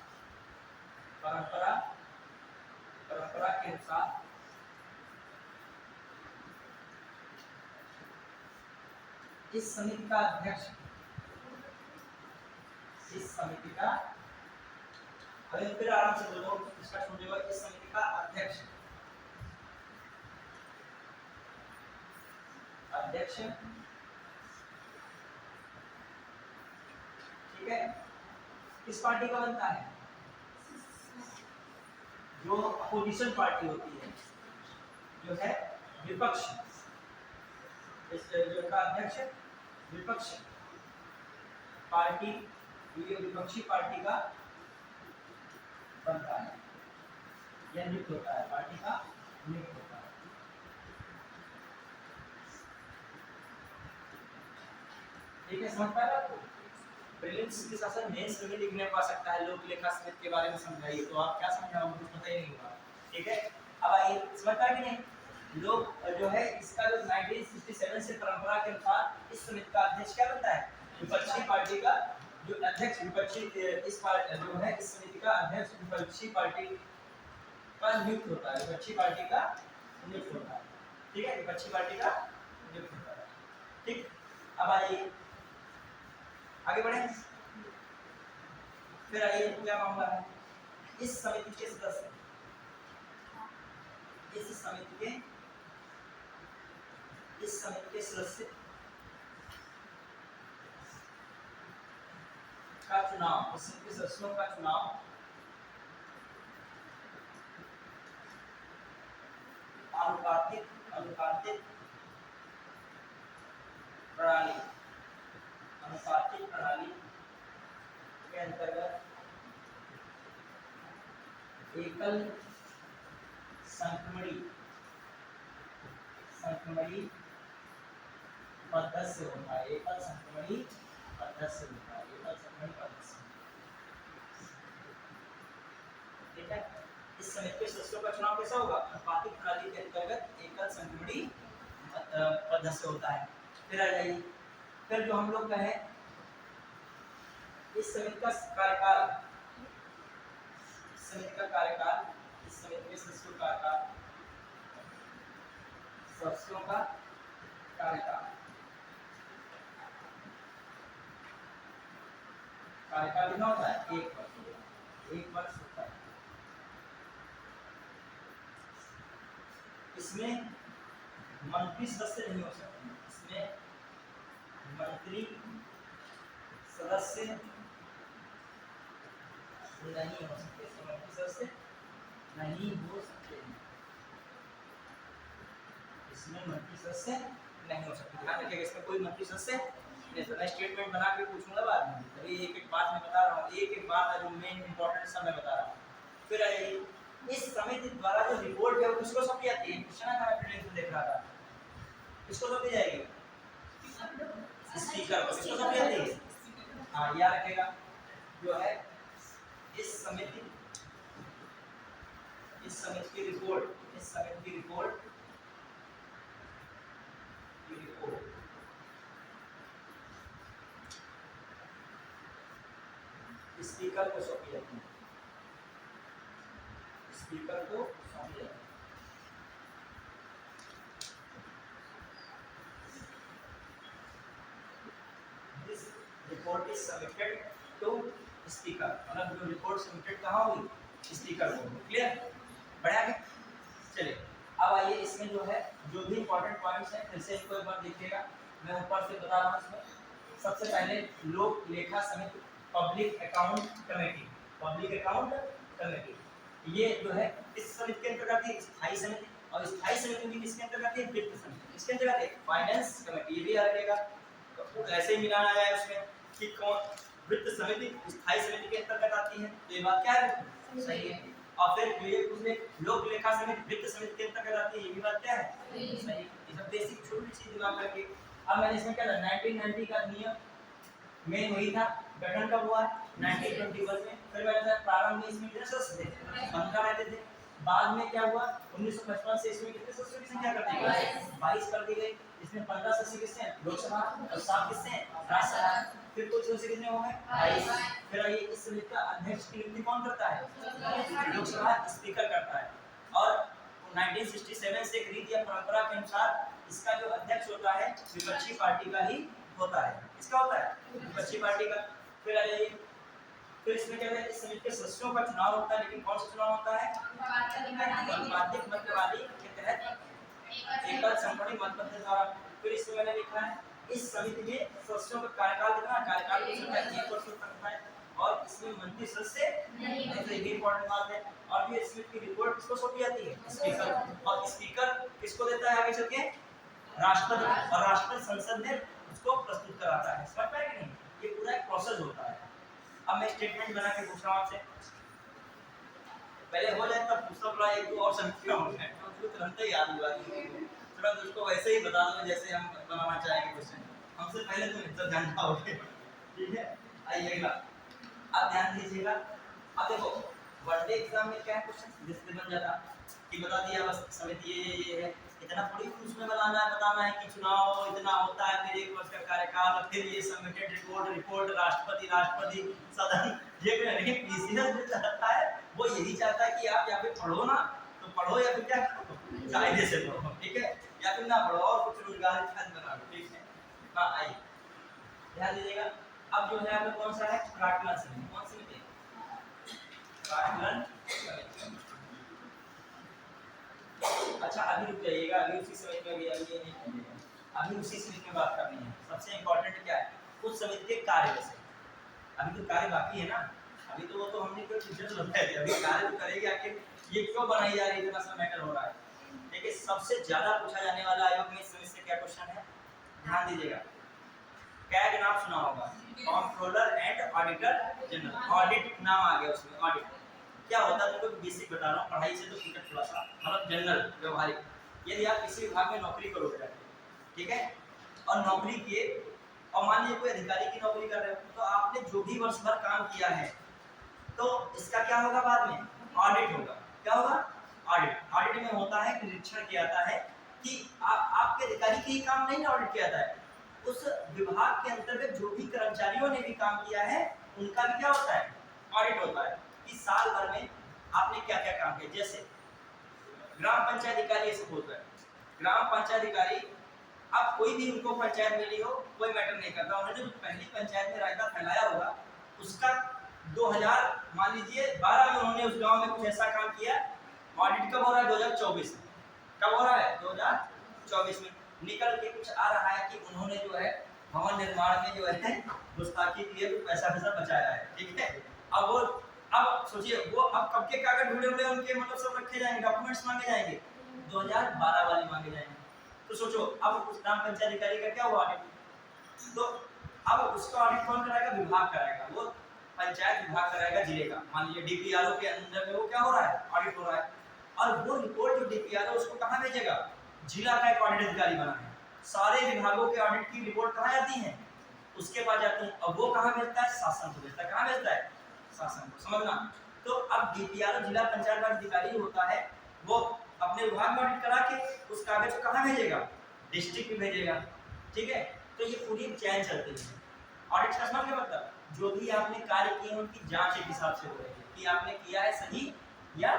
इस समिति का अध्यक्ष, इस समिति का, अरे फिर आराम से बोलो, इसका सुनिएगा। इस समिति का अध्यक्ष ठीक है, किस पार्टी का बनता है? जो अपोजिशन पार्टी होती है, जो है विपक्ष, इस जो का अध्यक्ष विपक्ष पार्टी, ये विपक्षी पार्टी का बनता है या नियुक्त होता है। पार्टी का नियुक्त होता है। ठीक है, समझ पा रहे आपको? प्रीलिम्स के साथ मेंस में भी लिखने पा सकता है। लोक लेखा समिति के बारे में समझाइए, तो आप क्या समझाओ? कुछ पता ही नहीं होगा। ठीक है, अब आइए, समझ पा कि नहीं? लोग जो है इसका जो 1967 से परंपरा के अनुसार इस समिति का अध्यक्ष क्या बनता है? विपक्षी पार्टी का जो अध्यक्ष, विपक्षी इस पार्टी जो है इस समिति का अध्यक्ष विपक्षी पार्टी का नियुक्त होता है। विपक्षी पार्टी का नियुक्त होता है। ठीक है, विपक्षी पार्टी का नियुक्त होता है। ठीक, अब आइए आगे बढ़े। फिर आइए क्या मामला है? इस समिति के सदस्य, इस समिति के सदस्य का चुनाव, इस समिति के सदस्यों का चुनाव अनुपातिक प्रणाली के अंतर्गत एकल संक्रमणी पद्धति से होता है। एकल संक्रमणी पद्धति से होता है। एकल संक्रमणी पद्धति से। ठीक है, इस समिति के सदस्यों का चुनाव कैसा होगा? अनुपातिक प्रणाली के अंतर्गत एकल संक्रमणी पद्धति से होता है। फिर आ जाइए, फिर जो हम लोग कहें इस समिति का कार्यकाल, इस समिति के सदस्यों का कार्यकाल कितना होता है? 1 वर्ष। 1 वर्ष होता है। इसमें मंत्री सदस्य नहीं हो सकते। इसमें मंत्री सदस्य नहीं हो सकते, इसमें मंफी सदस्य नहीं हो सकते, इसमें मंफी सदस्य नहीं हो सकते। ध्यान रखिएगा इसमें कोई मंफी सदस्य नहीं। मैं स्टेटमेंट बना के पूछूंगा बाद में, अभी एक एक बात मैं बता रहा हूँ, एक एक बात जो मेन इंपॉर्टेंट सब मैं बता रहा हूँ। फिर इस समिति द्वारा जो रिपोर्ट है वो किसको सौंपी जाती है? क्वेश्चन का मैं प्रीलिम्स देख रहा था, किसको सौंपी जाएगी? स्पीकर को। किसको सौंपी जाती है? हाँ, याद रखेगा जो है इस समिति की रिपोर्ट, इस समिति की रिपोर्ट स्पीकर को सौंपी जाती है, स्पीकर को सौंपी जाती है। This report is submitted to speaker, मतलब जो रिपोर्ट सबमिटेड कहाँ होगी? स्पीकर को। क्लियर? बढ़िया है। चलिए अब आइए इसमें जो है जो भी इंपॉर्टेंट पॉइंट्स हैं फिर से इसको एक बार देखिएगा, मैं ऊपर से बता रहा हूँ। इसमें सबसे पहले लोक लेखा समिति, public account committee, public account committee, ये जो है इस समिति के अंतर्गत है स्थायी समिति, और स्थायी समिति भी किसके अंतर्गत है? वित्त समिति। इसके अंतर्गत है फाइनेंस कमेटी, ये भी याद रखिएगा। तो ऐसे ही मिलाना है उसमें कि कौन वित्त समिति स्थायी समिति के अंतर्गत आती है, तो ये बात क्या है? सही है। और फिर जो ये उसने लोक लेखा समिति वित्त समिति के अंतर्गत आती है, ये भी बात क्या है? सही है। ये सब बेसिक छोटी चीज दिमाग में रखिए। अब मैंने इसमें क्या था 1990 का नियम मेन वही था, गठन कब हुआ? 1921 में। फिर मैंने कहा प्रारंभ में इसमें कितने सदस्य थे? 15 रहते थे। बाद में क्या हुआ? 1955 से इसमें कितने सदस्यों की संख्या कर दी गई? 22 कर दी गई। इसमें 15 सदस्य किससे हैं? लोकसभा, और 7 किससे हैं? राज्यसभा। फिर कुल सदस्य कितने हो गए? 22। फिर ये इस समिति का अध्यक्ष की नियुक्ति कौन करता है? लोकसभा स्पीकर करता है। और 1967 से एक रीति या परंपरा के अनुसार इसका जो अध्यक्ष होता है विपक्षी पार्टी का ही होता है। किसका होता है? विपक्षी पार्टी का। फिर इसमें क्या है? इस समिति के सदस्यों का चुनाव होता है, लेकिन कौन सा चुनाव होता है? सर्वाधिक मत वाली के तहत एकल संपत्ति मतपत्र द्वारा। फिर इसमें मैंने लिखा है इस समिति में सदस्यों का कार्यकाल कितना? कार्यकाल की संख्या 1 वर्ष तक है, और इसमें मंत्री सदस्य नहीं है, तो ये इंपॉर्टेंट बात है। और ये समिति की रिपोर्ट किसको सौंपी जाती है? स्पीकर। और स्पीकर किसको देता है आगे चल के? राष्ट्रपति। और राष्ट्रपति संसद में उसको प्रस्तुत कराता है। समझ पाए कि नहीं? ये पूरा एक प्रोसेस होता है। अब मैं स्टेटमेंट बना के पूछ रहा हूं आपसे, पहले हो जाए तब पूछता पड़ा एक दो और संख्या हो जाए तो उसको तुरंत ही याद दिला दूंगा, तुरंत उसको वैसे ही बता दो जैसे हम बनाना चाहेंगे क्वेश्चन। हमसे पहले तुम इतना जानना होगे, ठीक है? आइएगा, अब ध्यान दीजिएगा। अब देखो वनडे एग्जाम में क्या है क्वेश्चन जिससे बन जाता कि बता दिया बस समिति ये है, इतना थोड़ी उसमें बताना है कि चुनाव इतना होता है, फिर 1 वर्ष का कार्यकाल, फिर ये सबमिटेड रिपोर्ट राष्ट्रपति सदन, ये नहीं। पीसीएस जो चाहता है वो यही चाहता है कि आप यहाँ पे पढ़ो ना तो पढ़ो, या फिर क्या कायदे से पढ़ो, ठीक है? या फिर ना पढ़ो और कुछ रोजगार बना लो, ठीक है? हाँ आइए ध्यान दीजिएगा। अब जो है आपका कौन सा है? प्राक्कलन समिति। कौन समिति? प्राक्कलन समिति। अच्छा अभी रुक जाइएगा, अभी उसी समिति में अभी उसी समिति में बात करनी है। सबसे इम्पोर्टेंट क्या है? उस समिति के कार्य से। अभी तो कार्य बाकी है ना, अभी तो वो तो हमने कोई टीचर बताया थे, अभी कार्य तो करेगी आखिर ये क्यों बनाई जा रही है, इतना सा मैटर हो रहा है। देखिए सबसे ज्यादा पूछा जाने वाला आयोग में इस समिति से क्या क्वेश्चन है, ध्यान दीजिएगा। कैग नाम सुना होगा, controller and auditor general. Audit नाम आ गया उसमें। ऑडिट क्या होता है, तो बेसिक बता रहा हूँ, पढ़ाई से तो टिकट थोड़ा सा मतलब जनरल व्यवहारिक। यदि आप किसी विभाग में नौकरी करोगे, ठीक है, और नौकरी किए और मान लीजिए कोई अधिकारी की नौकरी कर रहे हो, तो आपने जो भी वर्ष भर काम किया है तो इसका क्या होगा? बाद में ऑडिट होगा। क्या होगा? ऑडिट। ऑडिट में होता है निरीक्षण किया जाता है कि आपके अधिकारी के ही काम नहीं ऑडिट किया जाता है, उस विभाग के अंतर्गत जो भी कर्मचारियों ने भी काम किया है उनका भी क्या होता है? ऑडिट होता है कि साल भर में आपने क्या क्या काम किया। जैसे ग्राम पंचायत अधिकारी ऐसे बोलता है, ग्राम पंचायत अधिकारी, अब कोई भी उनको पंचायत मिली हो कोई मैटर नहीं करता, उन्होंने जो पहली पंचायत में रायता फैलाया होगा उसका 2000 मान लीजिए 12 में उन्होंने उस गांव में कुछ ऐसा काम किया, ऑडिट कब हो रहा है? 2024 में। कब हो रहा है? 2024 में। निकल के कुछ आ रहा है कि उन्होंने जो है भवन निर्माण में जो है गुस्ताखी की है, तो पैसा बचाया है, ठीक है? अब वो अब सोचिए वो अब कब के कागज ढूंढे हुए उनके मतलब सब रखे जाएंगे, डॉक्यूमेंट्स मांगे जाएंगे, 2012 वाले मांगे जाएंगे। तो सोचो अब उस ग्राम पंचायत अधिकारी का क्या हुआ ऑडिट, तो अब उसका ऑडिट कौन कराएगा, विभाग कराएगा, वो पंचायत विभाग कराएगा जिले का। मान लीजिए डीपीआरओ के अंदर में वो क्या हो रहा है, ऑडिट हो रहा है, और वो रिपोर्ट जो डीपीआरओ उसको कहाँ भेजेगा, जिला का एक ऑडिट अधिकारी बना है, सारे विभागों के ऑडिट की रिपोर्ट कहाँ जाती है, उसके पास जाती है, और वो कहाँ भेजता है, शासन को भेजता है। कहाँ भेजता है, शासन को, समझना। तो अब डीपीआरओ जिला पंचायत राज अधिकारी होता है, वो अपने विभाग में ऑडिट करा के उस कागज को कहाँ भेजेगा, डिस्ट्रिक्ट में भेजेगा, ठीक है। तो ये पूरी चैन चलती है। ऑडिट का मतलब क्या मतलब, जो भी आपने कार्य किए उनकी जांच एक हिसाब से हो रही है कि आपने किया है सही या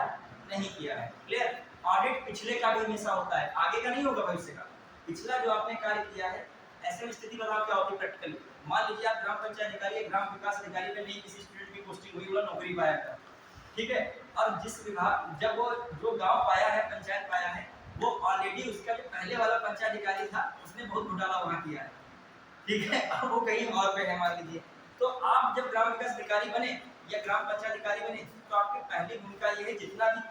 नहीं किया है, क्लियर। ऑडिट पिछले का भी हमेशा होता है, आगे का नहीं होगा, भविष्य का। पिछला जो आपने कार्य किया है, ऐसे में स्थिति बताओ क्या होती है प्रैक्टिकली। मान लीजिए आप ग्राम पंचायत अधिकारी, ग्राम विकास अधिकारी पे नहीं किसी स्टूडेंट की पोस्टिंग हुई, वो नौकरी पाया था, ठीक है, और जिस विभाग जब वो जो गांव पाया है, पंचायत पाया है, वो ऑलरेडी उसका जो पहले वाला पंचायत अधिकारी था उसने बहुत घोटाला वहां किया है, ठीक है, अब वो कहीं और पे है मान लीजिए। तो आप जब ग्राम विकास अधिकारी बने या ग्राम पंचायत अधिकारी बने, तो आपकी पहली भूमिका ये है जितना भी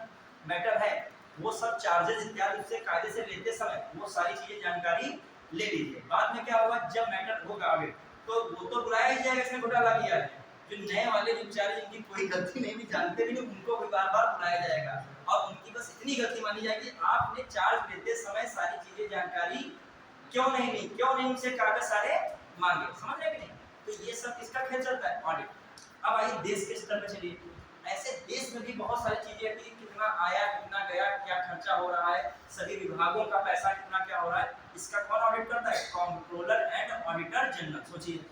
मैटर है वो सब चार्जेस इत्यादि उससे कायदे से लेते समय वो सारी चीजें जानकारी ले लीजिए। बाद में क्या होगा, जब मैटर होगा आगे तो वो तो बुलाया ही जाएगा इसने घोटाला किया है, जो नए वाले जो बेचारे जिनकी कोई गलती नहीं भी जानते भी नहीं, उनको भी बार बार बुलाया जाएगा और उनकी बस इतनी गलती मानी जाएगी, आपने चार्ज लेते समय सारी चीजें जानकारी क्यों नहीं ली, क्यों नहीं उनसे कागज सारे मांगे, समझ रहे कि नहीं। तो ये सब किसका खेल चलता है, ऑडिट। अब आइए देश के स्तर पे चलिए, ऐसे देश में भी बहुत सारी चीजें हैं कि कितना आया कितना गया, क्या खर्चा हो रहा है, सभी विभागों का पैसा कितना क्या हो रहा है, इसका कौन ऑडिट करता है, कंट्रोलर एंड ऑडिटर जनरल। सोचिए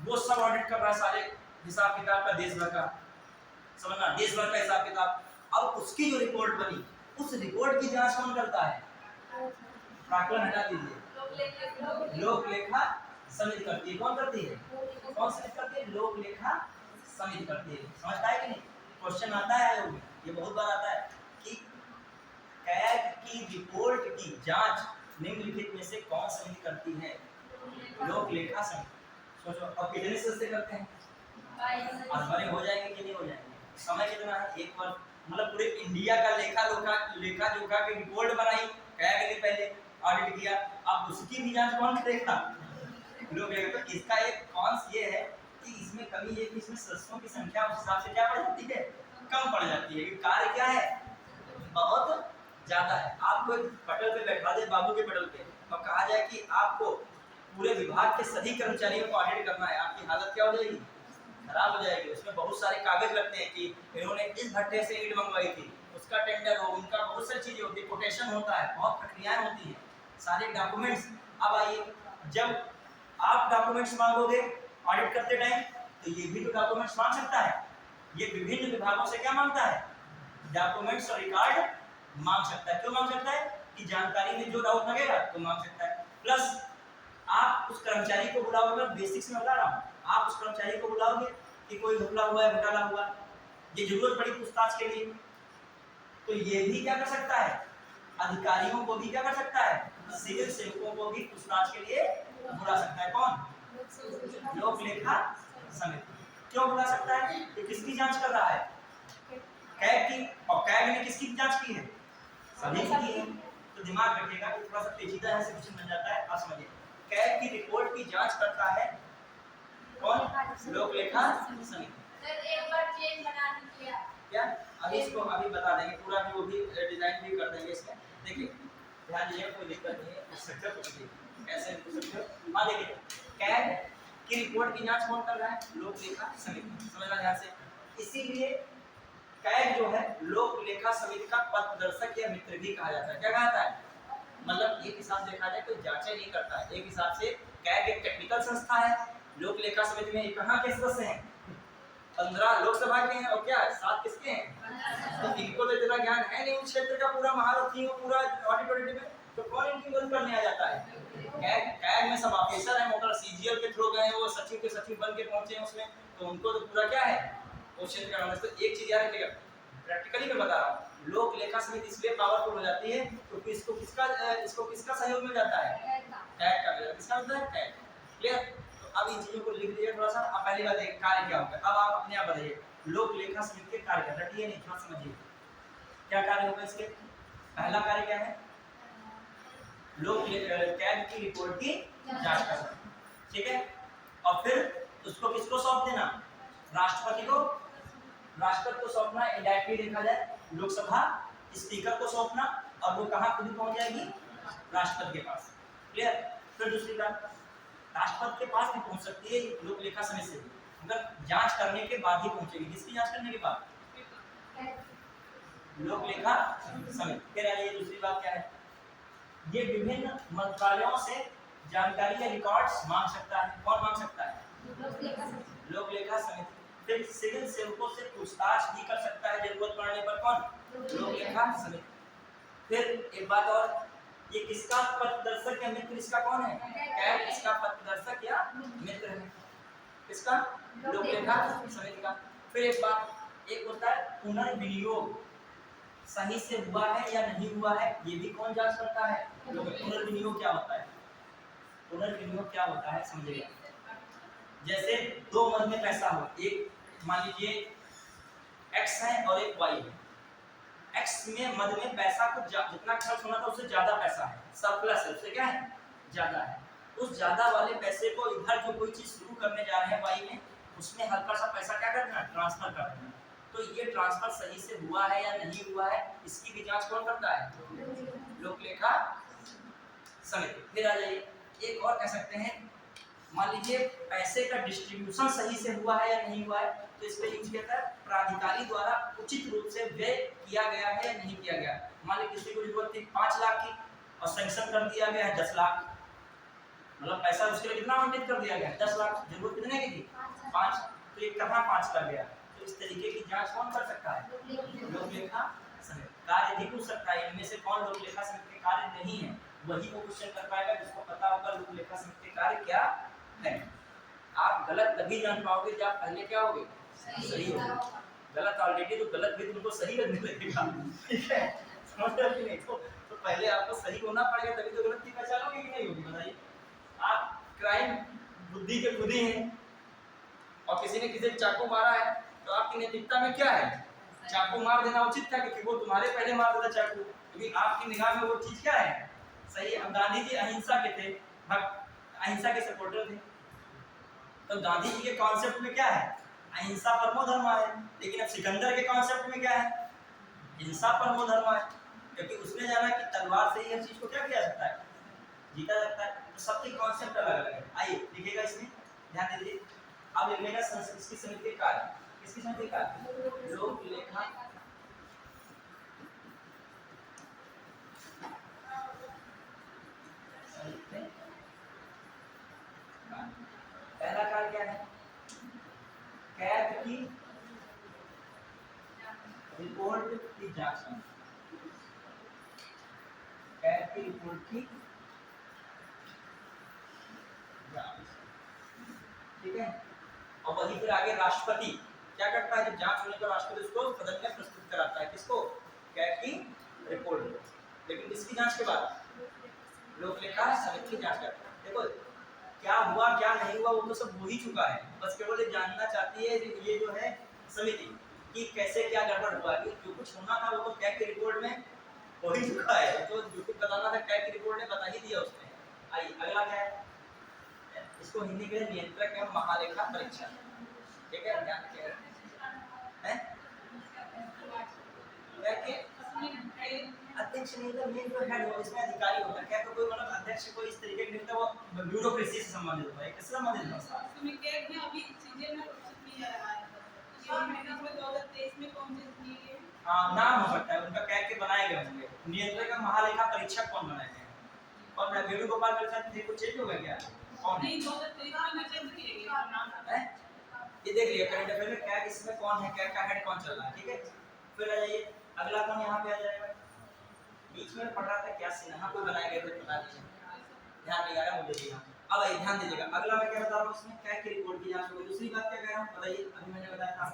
वो सब ऑडिट कर रहा है सारे हिसाब किताब का, देश भर का, समझना, देश भर का हिसाब किताब। अब उसकी जो रिपोर्ट बनी, उस रिपोर्ट की जांच कौन करता है, प्राक्कलन हटा दीजिए, लोक लेखा समिति करती है। कौन करती है, कौन समिति करती है, लोक लेखा समिति करती है। समझता है कि नहीं, क्वेश्चन आता है ये बहुत बार आता है कि कैग की रिपोर्ट की जांच निम्नलिखित में से कौन समिति करती है, लोक लेखा समिति। सोचो अब कितने सदस्य करते हैं, बड़े हो जाएंगे कि नहीं हो जाएंगे, समय कितना है, एक वर्ष, मतलब पूरे इंडिया का लेखा जोखा की रिपोर्ट बनाई कैग ने, पहले ऑडिट किया, अब उसकी भी जांच कौन करेगा, लोग। तो इसका एक कॉन्स ये है कि इसमें कमी ये कि इसमें सदस्यों की संख्या उस हिसाब से क्या पड़ जाती है, कम पड़ जाती है, क्योंकि कार्य क्या है, बहुत ज्यादा है। आपको एक पटल पे बैठा दे, बाबू के पटल पे, और कहा जाए कि आपको पूरे विभाग के सभी कर्मचारियों को ऑडिट करना है, आपकी हालत क्या हो जाएगी, खराब हो जाएगी। उसमें बहुत सारे कागज लगते हैं कि इन्होंने इस भट्टे से ईंट मंगवाई थी, उसका टेंडर हो, उनका बहुत सारी चीजें होती है, कोटेशन होता है, बहुत प्रक्रियाएं होती हैं, सारे डॉक्यूमेंट्स। अब आइए जब आप डॉक्यूमेंट्स मांगोगे ऑडिट करते टाइम, तो ये भी तो डॉक्यूमेंट्स मांग सकता है, ये विभिन्न विभागों से क्या मांगता है, डॉक्यूमेंट्स और रिकॉर्ड मांग सकता है। क्यों मांग सकता है, कि जानकारी में जो डाउट लगेगा तो मांग सकता है। प्लस आप उस कर्मचारी को बुलाओगे, बेसिक्स में बता रहा हूँ, आप उस कर्मचारी को बुलाओगे कि कोई घपला हुआ है, घोटाला हुआ, ये जरूरत पड़ी पूछताछ के लिए, तो ये भी क्या कर सकता है, अधिकारियों को भी क्या कर सकता है, सिविल सेवकों को भी पूछताछ के लिए बुला सकता है। कौन, लोक लेखा समिति। क्यों बुला सकता है, तो किसकी जांच कर रहा है, कैग की, और कैग ने किसकी जांच की है, सभी की है। तो दिमाग रखिएगा, थोड़ा सा पेचीदा है, क्वेश्चन बन जाता है, आप समझिए। कैग की रिपोर्ट की जांच करता है कौन, लोक लेखा समिति। सर एक बार चेन बना दीजिए क्या, अभी इसको अभी बता देंगे पूरा, भी वो भी डिजाइन भी कर देंगे इसमें। देखिए ध्यान दीजिए, कोई दिक्कत नहीं है, पूछ सकते हो कुछ भी, कैसे पूछ सकते हो। हाँ देखिए, कैग की रिपोर्ट की जांच कौन कर रहा है, लोक लेखा समिति, समझना ध्यान से। इसीलिए कैग जो है लोक लेखा समिति का पथदर्शक या मित्र भी कहा जाता है। क्या कहा जाता है, मतलब एक हिसाब से देखा जाए कोई जांचें नहीं करता है, एक हिसाब से कैग एक टेक्निकल संस्था है। लोक लेखा समिति में कहाँ के सदस्य हैं, 15 लोकसभा के हैं, और क्या 7 किसके हैं, तो इनको तो इतना ज्ञान है नहीं उस क्षेत्र का, पूरा महारथी हो पूरा ऑडिट में, तो कौन इनकी मदद करने आ जाता है, कैग में सब ऑफिसर है, मतलब सीजीएल के थ्रू गए, वो सचिव के सचिव बन के पहुंचे हैं उसमें, तो उनको तो पूरा क्या है उस क्षेत्र का नॉलेज। तो एक चीज याद रखिएगा, प्रैक्टिकली मैं बता रहा हूँ, लोक लेखा समिति इसलिए पावरफुल हो जाती है क्योंकि इसको किसका सहयोग मिल जाता है, कैग का, किसका मिलता है, कैग। क्लियर। तो अब इन चीजों को लिख लीजिए थोड़ा सा। अब पहली बात कार्य क्या होता है, अब आप अपने आप बताइए, लोक लेखा समिति के कार्य रटिए नहीं, थोड़ा समझिए क्या कार्य होगा इसके। पहला कार्य क्या है, कैग की रिपोर्ट की जांच करना, ठीक है। और फिर उसको किसको सौंप देना, राष्ट्रपति को। राष्ट्रपति को सौंपना, इनडायरेक्टली देखा जाए लोकसभा स्पीकर को सौंपना, और वो कहाँ खुद पहुंच जाएगी, राष्ट्रपति के पास। क्लियर। फिर दूसरी बात, राष्ट्रपति के पास भी पहुंच सकती है लोक लेखा समिति से, मगर जांच करने के बाद ही पहुंचेगी। किसकी जांच करने के बाद, लोक लेखा समिति। फिर आइए दूसरी बात क्या है, ये विभिन्न मंत्रालयों से जानकारी या रिकॉर्ड्स मांग सकता है। कौन मांग सकता है, लोक लेखा समिति। फिर सिविल सेवकों से पूछताछ भी कर सकता है जरूरत पड़ने पर। कौन, लोक लेखा समिति। फिर एक बात और, ये किसका पथदर्शक या मित्र इसका कौन है, कैग इसका पथदर्शक या मित्र है, किसका, लोक लेखा समिति का। फिर एक बात, एक होता है पुनर्विनियोग, सही से हुआ है या नहीं हुआ है, ये भी कौन जांच करता है, पुनर्विनियोग क्या होता है, पुनर्विनियोग क्या होता है समझिए। जैसे दो मद में पैसा हो, एक मान लीजिए एक्स है और एक वाई है। एक्स में मद में पैसा कुछ जितना खर्च होना था उससे ज्यादा पैसा है, सरप्लस है, उससे क्या है, ज्यादा है। उस ज्यादा वाले पैसे को इधर जो कोई चीज शुरू करने जा रहे हैं वाई में, उसमें हल्का सा पैसा क्या करना है, ट्रांसफर कर देना। तो ये ट्रांसफर सही से हुआ है या नहीं हुआ है, इसकी भी जांच कौन करता है, लोक लेखा समिति। फिर आ जाइए, एक और कह सकते हैं, मान लीजिए पैसे का डिस्ट्रीब्यूशन सही से हुआ है या नहीं हुआ है, तो इस पे यूज किया है प्राधिकारी द्वारा उचित रूप से व्यय किया गया है या नहीं किया गया। मान लीजिए किसी को जरूरत थी 5 लाख की और सैंक्शन कर दिया गया है 10 लाख, मतलब पैसा उसके लिए कितना आवंटित कर दिया गया है, 10 लाख। जरूरत कितने की थी, 5, तो ये कहाँ 5 कर गया। तो इस तरीके की जांच कौन कर सकता है, लोक लेखा समिति। कार्य भी पूछ सकता है, इनमें से कौन लोक लेखा समिति के कार्य नहीं है, वही वो क्वेश्चन कर पाएगा जिसको पता होगा लोक लेखा समिति के कार्य क्या है। आप गलत तभी जान पाओगे जब पहले क्या होगे, सही होगा। गलत ऑलरेडी तो गलत भी तुमको सही लगने लगेगा, ठीक है, समझ रहे हो कि नहीं। तो पहले आपको सही होना पड़ेगा, तभी तो गलत की पहचान होगी कि नहीं होगी, बताइए। आप क्राइम बुद्धि के खुद ही हैं, और किसी ने किसी चाकू मारा है, तो आपकी नैतिकता में क्या है, चाकू मार देना उचित था, क्योंकि वो तुम्हारे पहले मार देता चाकू, क्योंकि आपकी निगाह में वो चीज क्या है, सही है। गांधी जी अहिंसा के थे, अहिंसा के सपोर्टर थे, तो गांधी जी के कॉन्सेप्ट में क्या है, अहिंसा परमो धर्म है। लेकिन अब सिकंदर के कॉन्सेप्ट में क्या है, हिंसा परमो धर्म है, क्योंकि उसने जाना कि तलवार से ही हर चीज को क्या किया जाता है, जीता जाता है। तो सबके कॉन्सेप्ट अलग अलग है। आइए लिखिएगा इसमें, ध्यान दीजिए। अब लिखिएगा इसकी समिति का, किसकी समिति का, लोक लेखा पहला कार्य क्या है, कैग की रिपोर्ट की जांच करना, कैग की रिपोर्ट की जांच, ठीक है। और वहीं फिर आगे राष्ट्रपति क्या करता है, जब जांच होने पर राष्ट्रपति उसको सदन में प्रस्तुत कराता है, किसको, कैग की रिपोर्ट को। लेकिन किसकी जांच के बाद, लोक लेखा समिति की जांच करता है। देखो क्या हुआ क्या नहीं हुआ वो तो सब हो ही चुका है, बस केवल ये जानना चाहती है ये जो है समिति कि कैसे क्या गड़बड़ हुआ है। जो कुछ होना था वो तो कैग की रिपोर्ट में हो ही चुका है, तो जो कुछ बताना था कैग की रिपोर्ट ने बता ही दिया उसने। आइए अगला क्या है, इसको हिंदी में नियंत्रक एवं महालेखा परीक्षक, ठीक है, ध्यान रखिएगा। अध्यक्ष नहीं तो मेन जो हेड हो, इसमें अधिकारी होता है। क्या तो कोई मतलब अध्यक्ष कोई इस तरीके का नहीं होता, वो ब्यूरोक्रेसी से संबंधित होता है, किससे संबंधित होता है। इसमें कैग में अभी चीजें में कुछ नहीं आ रहा है, ये मैंने 2023 में कौन से दिए हैं। हां, नाम हो सकता है उनका, कैग के बनाए गए होंगे। नियंत्रक का महालेखा परीक्षक कौन बनाए गए, और मैं वेणुगोपाल के साथ थे, कुछ चेंज हो गया क्या, कौन नहीं 2023 में चेंज किए गए नाम है। ये देख लिया करंट अफेयर में कैग इसमें कौन है, कैग का हेड कौन चल रहा है, ठीक है। फिर आ जाइए अगला कौन यहां पे आ जाएगा, बीच में पढ़ रहा था क्या सिन्हा को बनाए गए थे, बता दीजिए, ध्यान नहीं आया मुझे भी। अब आइए ध्यान दीजिएगा, अगला मैं क्या बता रहा हूं, इसमें कैग की रिपोर्ट की जांच होगी। दूसरी बात क्या कह रहा हूं बताइए, अभी मैंने बताया था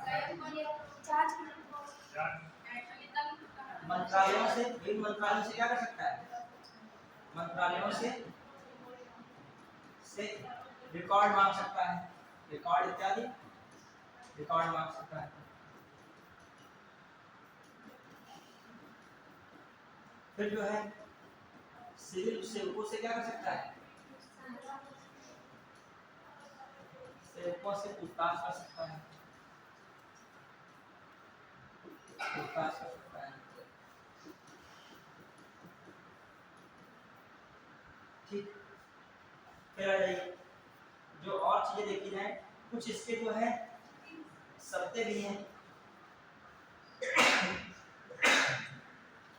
मंत्रालयों से, विभिन्न मंत्रालयों से क्या कर सकता है, मंत्रालयों से रिकॉर्ड मांग सकता है, रिकॉर्ड इत्यादि रिकॉर्ड मांग सकता है। फिर जो है सिविल से क्या कर सकता है, सेवकों से पूछताछ कर सकता है, पूछताछ कर सकता है। ठीक, फिर आ जाइए जो और चीजें देखी जाए, कुछ इसके जो है शर्तें भी हैं,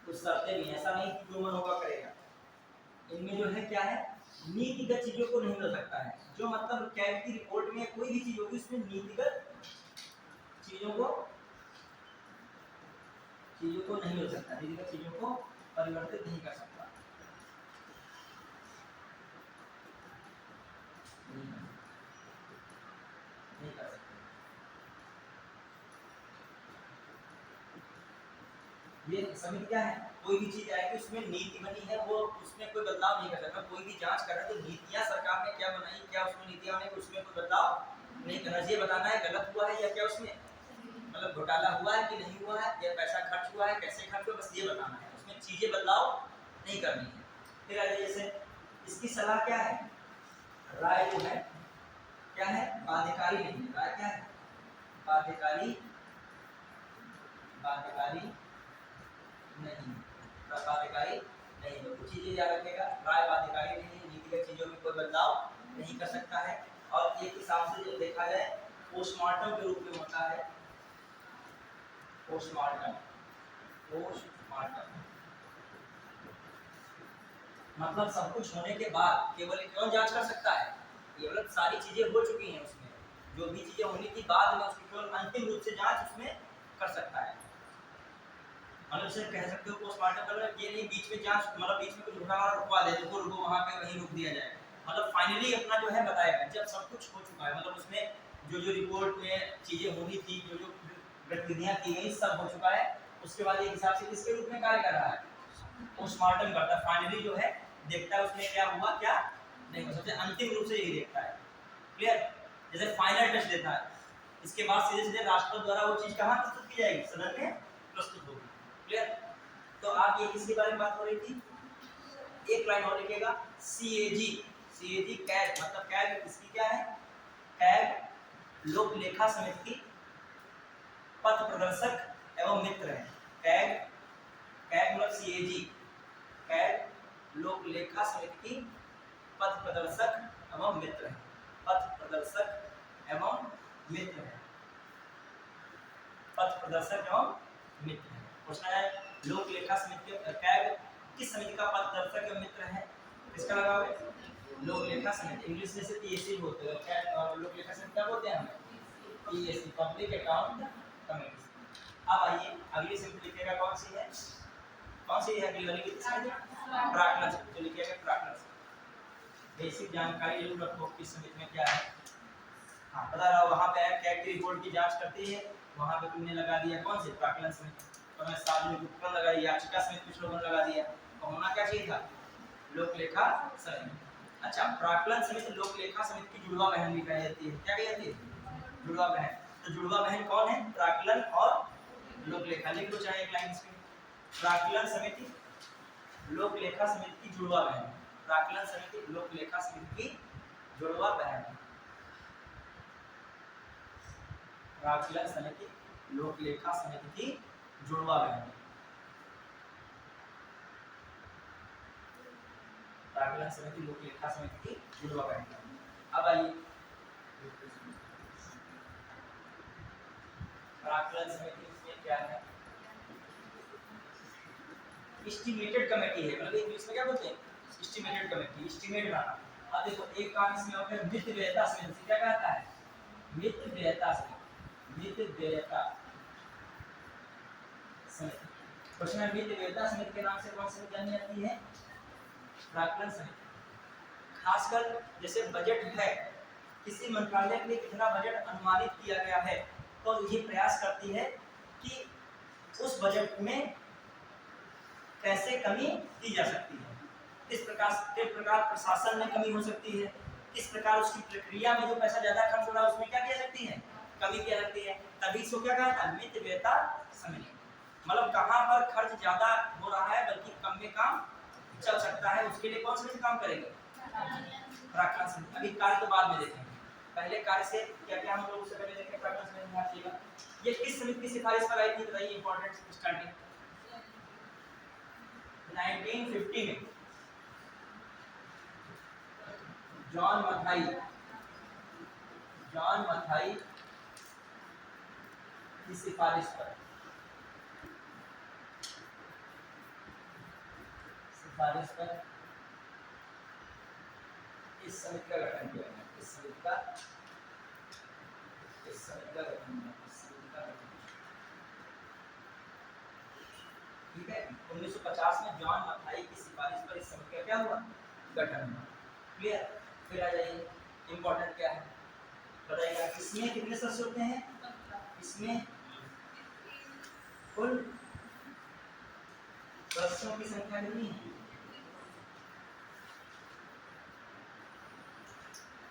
कुछ शर्तें भी हैं, ऐसा नहीं कि जो मन होगा करेगा। इनमें जो है क्या है, नीतिगत चीजों को नहीं हो सकता है, जो मतलब कैग की रिपोर्ट में कोई भी चीज होगी उसमें नीतिगत चीजों को नहीं हो सकता, नीतिगत चीजों को परिवर्तित नहीं कर सकता। नहीं कर सकते। ये समिति क्या है, कोई भी चीज आएगी उसमें नीति बनी है, वो उसमें कोई बदलाव नहीं कर सकता। कोई भी जांच कर रहा है तो नीतियां सरकार ने क्या बनाई, क्या उसमें नीतियां बनी, उसमें कोई बदलाव नहीं करना। ये बताना है गलत हुआ है या क्या उसमें मतलब घोटाला हुआ है कि नहीं हुआ है, या पैसा खर्च हुआ है, कैसे खर्च हुआ, बस ये बताना है, उसमें चीजें बदलाव नहीं करनी है। फिर आ जाइए जैसे इसकी सलाह क्या है, राय जो है क्या है, बाध्यकारी नहीं है। राय क्या है, बाध्यकारी नहीं, बाध्यकारी नहीं है। कुछ चीजें याद रखेगा, राय बाध्यकारी नहीं है, नीतिगत चीजों में कोई बदलाव नहीं कर सकता है। और एक हिसाब से जो देखा जाए पोस्टमार्टम के रूप में होता है, पोस्टमार्टम मतलब सब कुछ होने के बाद केवल क्यों जांच कर सकता है, केवल सारी चीजें हो चुकी हैं, उसमें जो भी चीजें होनी थी बाद में उसकी केवल अंतिम रूप से जांच उसमें कर सकता है। मतलब सिर्फ कह सकते हो पोस्टमार्टम कर, ये नहीं बीच में जांच मतलब बीच में कुछ घोटाला रुकवा दे, रुको वहां पे वहीं रुक दिया जाए। मतलब फाइनली अपना जो है बताएगा जब सब कुछ हो चुका है, मतलब उसमें जो रिपोर्ट में चीजें होनी थी, जो गतिविधियां की गई सब हो चुका है, उसके बाद एक हिसाब से किसके रूप में कार्य कर रहा है, पोस्टमार्टम करता है। फाइनली जो है देखता है उसमें क्या हुआ क्या नहीं, सबसे अंतिम रूप से यही देखता है। क्लियर, जैसे फाइनल टच देता है, इसके बाद सीधे सीधे राष्ट्रपति द्वारा वो चीज कहाँ प्रस्तुत की जाएगी, सदन में प्रस्तुत होगी। क्लियर, तो आप ये किसके बारे में बात हो रही थी, एक लाइन और लिखिएगा, सीएजी। सीएजी कैग मतलब कैग इसकी क्या है, कैग लोक लेखा समिति की पथ प्रदर्शक एवं मित्र है। कैग मतलब सीएजी कैग लोक लेखा समिति की पथ प्रदर्शक एवं मित्र है, पथ प्रदर्शक एवं मित्र है, पथ प्रदर्शक एवं मित्र है। क्वेश्चन है लोक लेखा समिति कैग किस समिति का पथ प्रदर्शक एवं मित्र है, किसका लगाओगे, लोक लेखा समिति, इंग्लिश में से पीएससी बोलते हैं, कैग लोक लेखा समिति क्या बोलते हैं हम, पीएससी पब्लिक अकाउंट कमेटी। अब आइए अगली समिति लिखिएगा, कौन सी है, कौन सी है अगली वाली की प्राक्कलन समिति, तो लिखिएगा प्राक्कलन समिति। बेसिक जानकारी जरूर रखो किस समिति में क्या है। हाँ पता रहा, वहाँ पे कैग की रिपोर्ट की जांच करती है, वहाँ पे तुमने लगा दिया कौन से, प्राक्कलन समिति, तो मैं सार्वजनिक उपक्रम लगा दिया, याचिका समिति कुछ लोगों ने लगा दिया, तो होना क्या चाहिए था, लोक लेखा समिति। अच्छा, प्राक्कलन समिति लोक लेखा समिति की जुड़वा बहन भी कही जाती है, क्या कही जाती है, जुड़वा बहन। तो जुड़वा बहन कौन है, प्राक्कलन और लोक लेखा, लिख लो चाहे एक लाइन इसमें, प्राक्कलन समिति लोक लेखा समिति की जुड़वा बहन, प्राक्कलन समिति लोक लेखा समिति की जुड़वा बहन, प्राक्कलन समिति लोक लेखा समिति की जुड़वा बहन, प्राक्कलन समिति लोक लेखा समिति की जुड़वा बहन। अब आइए प्राक्कलन समिति में क्या है, एस्टिमेटेड कमेटी है, मतलब इंग्लिश में क्या बोलते हैं, एस्टिमेटेड कमेटी, एस्टिमेट बनाना। अब देखो एक काम इसमें होता है वित्त व्ययता समिति, क्या कहता है, वित्त व्ययता समिति, वित्त व्ययता समिति। क्वेश्चन है वित्त व्ययता समिति के नाम से कौन सी जानी जाती है, प्राक्कलन समिति। खासकर जैसे बजट है, किसी मंत्रालय के लिए कितना बजट अनुमानित किया गया है, तो ये प्रयास करती है कि उस बजट में कैसे कमी की जा सकती है, किस प्रकार प्रशासन में कमी हो सकती है, किस प्रकार उसकी प्रक्रिया में जो पैसा ज्यादा खर्च हो रहा है उसमें क्या किया सकती है, कमी किया सकती है, तभी इसको क्या कहा था, वित्त व्ययता समिति। मतलब कहाँ पर खर्च ज्यादा हो रहा है बल्कि कम में काम चल सकता है, उसके लिए कौन सा काम करेंगे? प्रार्थना समिति। अभी कार्य तो बाद में देखेंगे, पहले कार्य से क्या क्या हम लोग उससे पहले देखें। प्रार्थना समिति ध्यान रखिएगा, ये किस समिति की सिफारिश पर आई थी बताइए? इंपॉर्टेंट स्टार्टिंग 1950 में जॉन मथाई की सिफारिश पर इस समिति का गठन किया गया। इस समिति का गठन, ठीक है। 1950 में जॉन मथाई की सिफारिश पर इस समिति का क्या हुआ? गठन हुआ। क्लियर? फिर आ जाइए, इंपॉर्टेंट क्या है बताइएगा। इसमें कितने सदस्य होते हैं? इसमें कुल सदस्यों की संख्या कितनी है?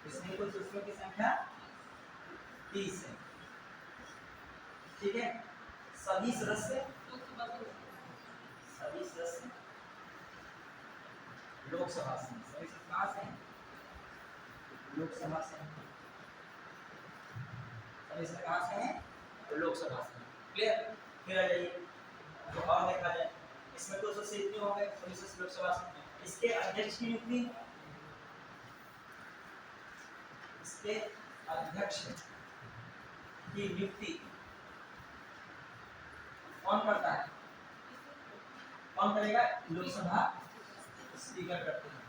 इसमें कुल सदस्यों की संख्या 30 है, ठीक है। सभी सदस्य लोकसभा से, सभी सदस्य कहाँ से हैं? लोकसभा से। सभी सदस्य कहाँ से हैं? लोकसभा से। क्लियर? फिर आ जाइए तो और देखा जाए, इसमें तो सदस्य इतने हो गए, सभी सदस्य लोकसभा से। इसके अध्यक्ष की नियुक्ति, कौन करता है? कौन करेगा? लोकसभा स्पीकर करते हैं,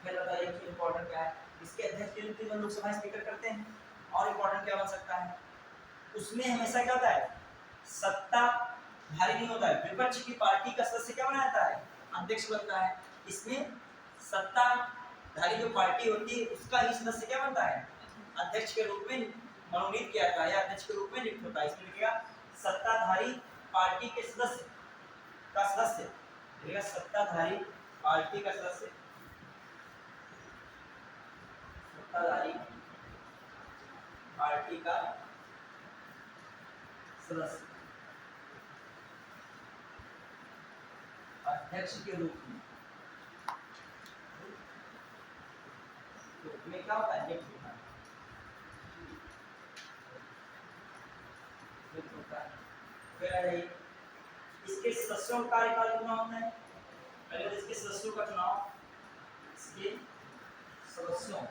फिर बताइए कि इंपॉर्टेंट क्या है? इसके अध्यक्ष की नियुक्ति में लोकसभा स्पीकर करते हैं। और इंपॉर्टेंट क्या बन सकता है? उसमें हमेशा क्या होता है? सत्ता भारी नहीं होता है, विपक्ष की पार्टी का सदस्य क्या बनाता है? अध्यक्ष बनता है। इसमें सत्ताधारी जो पार्टी होती है उसका ही सदस्य क्या बनता है? अध्यक्ष के रूप में मनोनीत किया जाता है या अध्यक्ष के रूप में नियुक्त होता है। इसमें लिखिएगा सत्ताधारी पार्टी के सदस्य का सदस्य, लिखिएगा सत्ताधारी पार्टी का सदस्य, सत्ताधारी पार्टी का सदस्य अध्यक्ष के रूप में क्या होता है? नियुक्त होता है। फिर आ जाइए, इसके सदस्यों का कार्यकाल कितना होता है? पहले तो इसके सदस्यों का चुनाव, इसके सदस्यों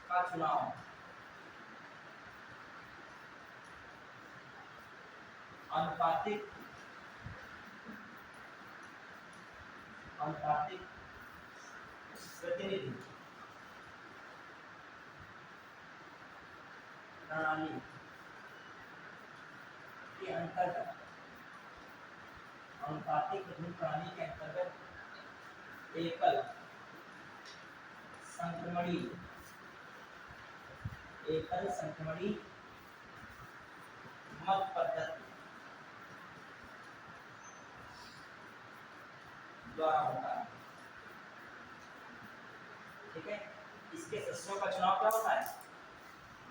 का चुनाव अनुपातिक प्रतिनिधि प्रणाली के अंतर्गत, अनुपातिक प्रतिनिधि प्रणाली के अंतर्गत एकल संक्रमणी मत पद्धति द्वारा होता है, ठीक है। इसके सदस्यों का चुनाव क्या होता है?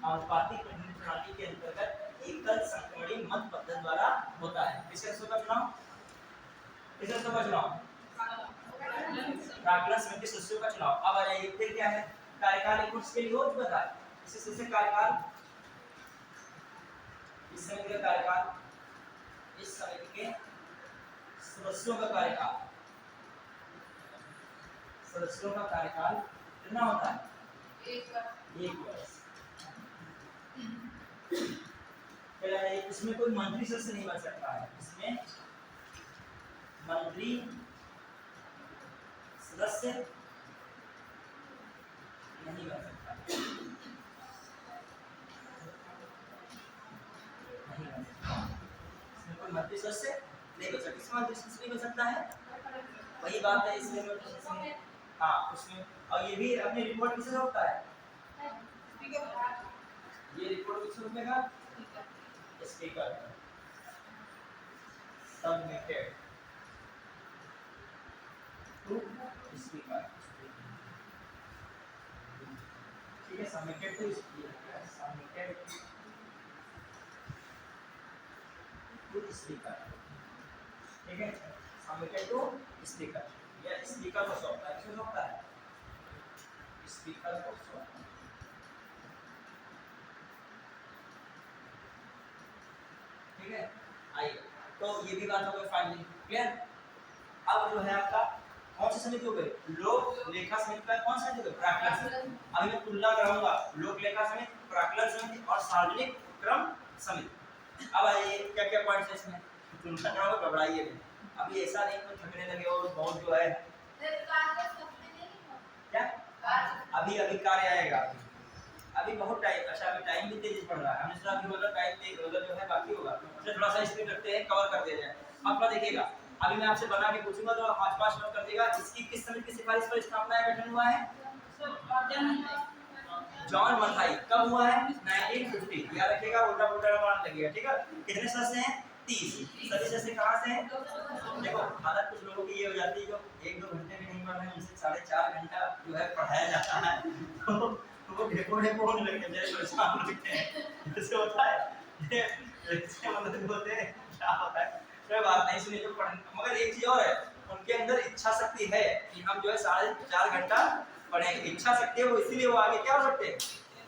अनुपातिक प्रतिनिधि प्रणाली के अंतर्गत एकल संक्रमणी मत पद्धति द्वारा होता है। किसके सदस्यों का चुनाव? किसके सदस्यों का चुनाव? प्रार्थना समिति सदस्यों का चुनाव। अब आ जाइए, फिर क्या है? कार्यकाल एक वर्ष के लिए हो चुका था। इसी सदस्य कार्यकाल, इस समिति का कार्यकाल, इस समिति के सदस्यों का कार्यकाल, कितना होता है? एक वर्ष। इसमें कोई मंत्री सदस्य नहीं बन सकता है, इसमें मंत्री सदस्य नहीं बन सकता, इसमें कोई मंत्री सदस्य नहीं बन सकता। किसमें मंत्री सदस्य नहीं बन सकता है? वही बात है, इसमें हाँ उसमें। और ये भी अपनी रिपोर्ट किससे होता है? ये रिपोर्ट किससे होगा? स्पीकर सबमिटेड टू स्पीकर, ठीक ठीक है, submitted to submitted to speaker, ठीक है, सबमिटेड टू स्पीकर, या स्पीकर को सौंपता है, किसको सौंपता है, स्पीकर को सौंपता है, ठीक है। आइए, तो ये भी बात हो गई फाइनली क्लियर। अब जो है आपका कौन सी समिति हो गई, लोक लेखा समिति का कौन सा समिति हो गई, प्राक्कलन समिति। अभी मैं तुलना कराऊंगा लोक लेखा समिति, प्राक्कलन समिति और सार्वजनिक क्रम समिति। अब आइए क्या क्या पॉइंट्स है इसमें, तुलना कराऊंगा, घबराइए नहीं, अभी ऐसा नहीं तो थकने लगे और बहुत जो है क्या, अभी अभी कार्य आएगा, अभी बहुत टाइम, अच्छा अभी टाइम भी तेज पड़ रहा है, हमने सोचा कि मतलब टाइम तेज उधर जो है बाकी होगा, तो थोड़ा सा स्पीड रखते हैं, कवर कर दिया जाए। आपका देखिएगा, अभी मैं आपसे बना के पूछूंगा तो आप 5 नोट कर देगा, इसकी किस समिति की सिफारिश पर स्थापना या गठन हुआ है, जॉन मथाई, कब हुआ है, 1950, याद रखिएगा, उल्टा उल्टा मान लगेगा, ठीक है। कितने सदस्य हैं, 30, सभी सदस्य कहाँ से हैं, देखो हालत कुछ लोगों की ये हो जाती है जो 1-2 घंटे में नहीं पढ़ रहे हैं, उनसे 4.5 घंटा जो है पढ़ाया जाता है, तो वो ढेको होने लगते हैं, जैसे परेशान लगते हैं, जैसे होता है जैसे मतलब होते हैं, क्या होता है, कोई बात नहीं, सुनिए जो पढ़, मगर एक चीज और है, उनके अंदर इच्छा शक्ति है कि हम जो है 4.5 घंटा पढ़ेंगे, इच्छा शक्ति है वो, इसीलिए वो आगे क्या हो सकते हैं,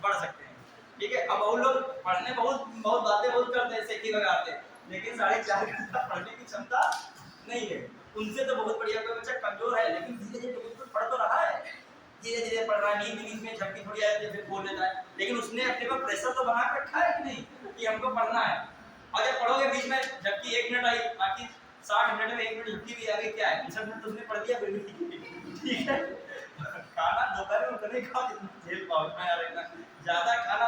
बढ़ सकते हैं, ठीक है। अब वो लोग पढ़ने बहुत बहुत बातें बहुत करते हैं, सेठी लगाते हैं, लेकिन 4.5 घंटा पढ़ने की क्षमता नहीं है, उनसे तो बहुत बढ़िया, कोई बच्चा कमजोर है लेकिन धीरे धीरे पढ़ तो रहा है, धीरे धीरे पढ़ रहा है, नींद नींद में झपकी थोड़ी आती है फिर बोल लेता है, लेकिन उसने अपने पर प्रेशर तो बना के रखा है कि नहीं कि हमको पढ़ना है। और जब पढ़ोगे बीच में झपकी 1 मिनट आई, बाकी 60 मिनट में 1 मिनट झपकी भी आ गई, क्या है 50 मिनट तो उसने पढ़ दिया फिर भी, ठीक है। खाना दोपहर में उतना ही खाओ जितना झेल पाओ, मैं यार इतना ज्यादा खाना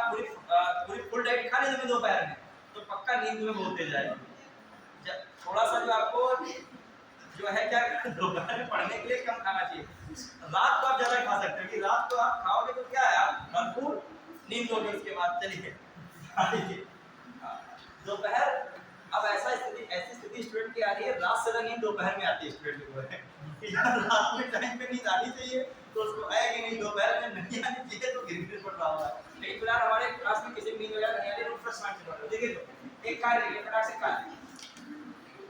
पूरी फुल डाइट खा लेते दोपहर में तो पक्का नींद में बहुत तेज आएगी। थोड़ा सा जो आपको जो है क्या दोपहर में पढ़ने के लिए कम खाना चाहिए, रात को आप ज्यादा खा सकते हो कि रात को आप खाओगे तो क्या है आप भरपूर नींद लोगे, उसके बाद चलिए दोपहर, अब ऐसी स्थिति स्टूडेंट की आ रही है, रात से नींद दोपहर में आती है स्टूडेंट को है रात में टाइम पे नींद आनी चाहिए तो उसको आएगी नहीं, दोपहर में नहीं आनी चाहिए तो गिर पड़ रहा होगा। लेकिन फिलहाल हमारे क्लास में किसी नींद वगैरह नहीं आ रही, रिफ्रेशमेंट चल रहा है, देखिए तो एक कार्य है, फटाक से कार्य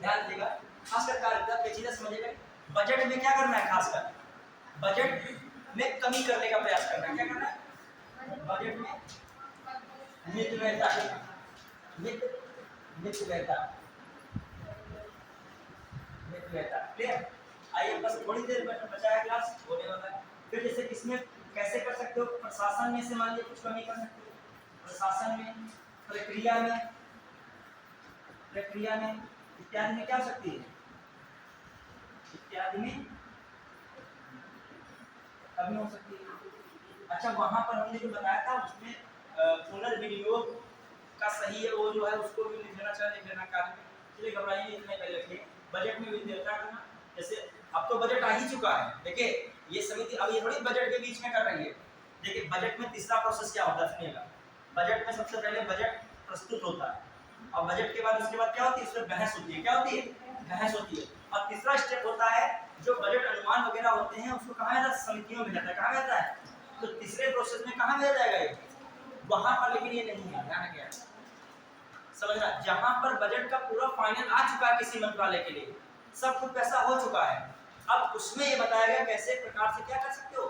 ध्यान दीजिएगा, खासकर कार्य पेचीदा समझिएगा, बजट में क्या करना है, खासकर बजट में कमी करने का प्रयास करना है, क्या करना है बजट में मितव्ययता, मितव्ययता क्लियर। आइए बस थोड़ी देर बचा है, क्लास होने वाला है। फिर जैसे किसमें कैसे कर सकते हो, प्रशासन में से मान लीजिए कुछ कमी कर सकते हो, प्रशासन में, प्रक्रिया में इत्यादि में क्या हो सकती है, इत्यादि में कमी हो सकती है। अच्छा वहां पर हमने जो बताया था उसमें पुनर्विनियोग का सही है वो जो है उसको भी लिख लेना चाहिए, लिख लेना कार्य में, चलिए घबराइए इतने पहले रखिए। बजट में विद्यार्थी करना, जैसे अब तो बजट आ ही चुका है, देखिए ये समिति अब ये थोड़ी बजट के बीच में कर रही है, देखिए बजट में तीसरा प्रोसेस क्या होता है सुनिएगा, बजट में सबसे पहले बजट प्रस्तुत होता है और बजट के बाद उसके बाद क्या होती है, उसमें बहस होती है, क्या होती है, बहस होती है, और तीसरा स्टेप होता है जो बजट अनुमान वगैरह होते हैं उसको कहाँ जाता है, समितियों में जाता है, कहाँ जाता है, तो तीसरे प्रोसेस में कहाँ भेजा जाएगा ये, वहां पर, लेकिन ये नहीं है, ध्यान रखिए समझना, जहां पर बजट का पूरा फाइनल आ चुका है किसी मंत्रालय के लिए, सब कुछ पैसा हो चुका है, अब उसमें ये बताया गया कैसे प्रकार से क्या कर सकते हो,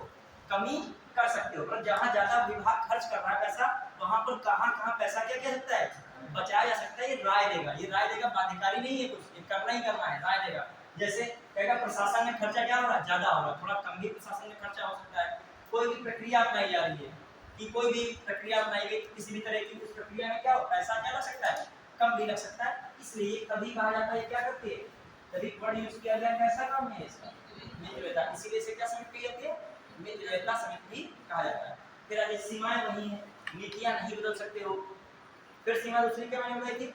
कमी कर सकते हो, पर जहां ज्यादा विभाग खर्च कर रहा है पैसा वहां पर कहां पैसा क्या कह सकता है, बचाया जा सकता है, ये राय देगा, बाध्यकारी नहीं है, कुछ करना ही करना है, राय देगा। जैसे कहेगा प्रशासन में खर्चा क्या हो रहा है, ज्यादा हो रहा है, थोड़ा कम भी प्रशासन में खर्चा हो सकता है, कोई भी प्रक्रिया अपनाई जा रही है कि कोई भी प्रक्रिया अपनाई गई किसी भी तरह की, उस प्रक्रिया में क्या हो, पैसा क्या लग सकता है, कम भी लग सकता है, इसलिए कभी कहा जाता है क्या करती है, कभी वर्ड यूज किया गया, कैसा काम है इसका, मितव्ययता, इसीलिए इसे क्या समिति कही जाती है, मितव्ययता समिति कहा जाता है। फिर आगे सीमाएं वही है, नीतियां नहीं बदल सकते हो, फिर सीमा दूसरी क्या मैंने बताई थी,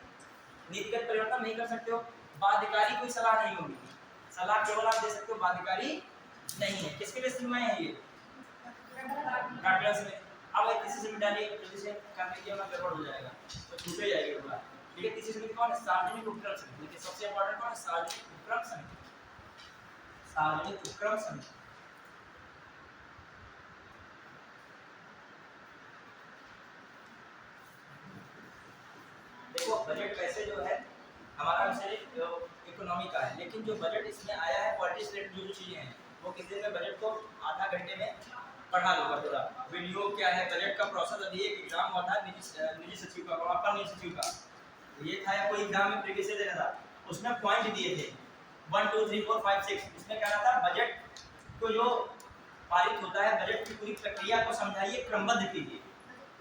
नीतिगत परिवर्तन नहीं कर सकते हो, बाध्यकारी कोई सलाह नहीं होगी, सलाह केवल आप दे सकते हो, बाध्यकारी नहीं है, किसके लिए सीमाएं हैं ये, में। अब किसी से मिटाइए जल्दी से करने के बाद गड़बड़ हो जाएगा तो छूटे जाएगी पूरा, ठीक है। तीसरी समिति कौन है, सार्वजनिक उपक्रम समिति, देखिए सबसे इंपॉर्टेंट कौन है, सार्वजनिक उपक्रम समिति, सार्वजनिक उपक्रम समिति, बजट वैसे जो है हमारा सिर्फ इकोनॉमी का है, लेकिन जो बजट इसमें आया है पॉलिटिक्स रिलेटेड जो चीज़ें हैं वो किसी में बजट को आधा घंटे में पढ़ा लूँगा पूरा। वीडियो क्या है, बजट का प्रोसेस। अभी एक एग्जाम हुआ था निजी सचिव का, अपर निजी सचिव का, ये था या कोई एग्जाम में प्रीवियस देना था, उसमें पॉइंट दिए थे 1 2 3 4 5 6। उसमें क्या था, बजट को जो पारित होता है बजट की पूरी प्रक्रिया को समझाइए, क्रमबद्ध कीजिए।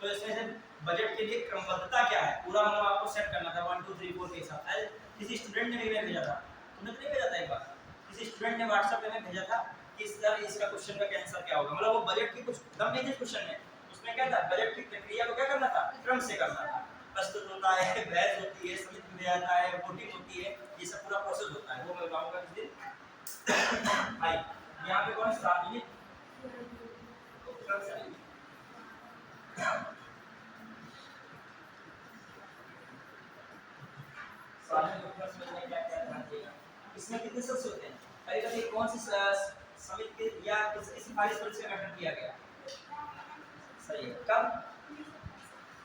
तो इसमें से बजट के लिए क्रमबद्धता क्या है पूरा मतलब आपको सेट करना था 1 2 3 4 के हिसाब से। किसी स्टूडेंट ने भी मैं भेजा था, तुमने तो नहीं भेजा था, एक बार किसी स्टूडेंट ने व्हाट्सएप पे मैं भेजा था कि सर इसका क्वेश्चन का आंसर क्या होगा। मतलब वो बजट की कुछ दम नहीं थे क्वेश्चन में, उसमें क्या था, बजट की प्रक्रिया को क्या करना था, क्रम से करना था। प्रस्तुत होता है, बहस होती है, समिति में जाता है, वोटिंग होती है, ये सब पूरा प्रोसेस होता है। वो मैं बताऊंगा किस दिन। भाई यहाँ पे कौन सार्वजनिक इसमें कितने सदस्य होते हैं, कभी कौन सी समिति के या किसी सिफारिश पर इसका गठन किया गया, सही है, कब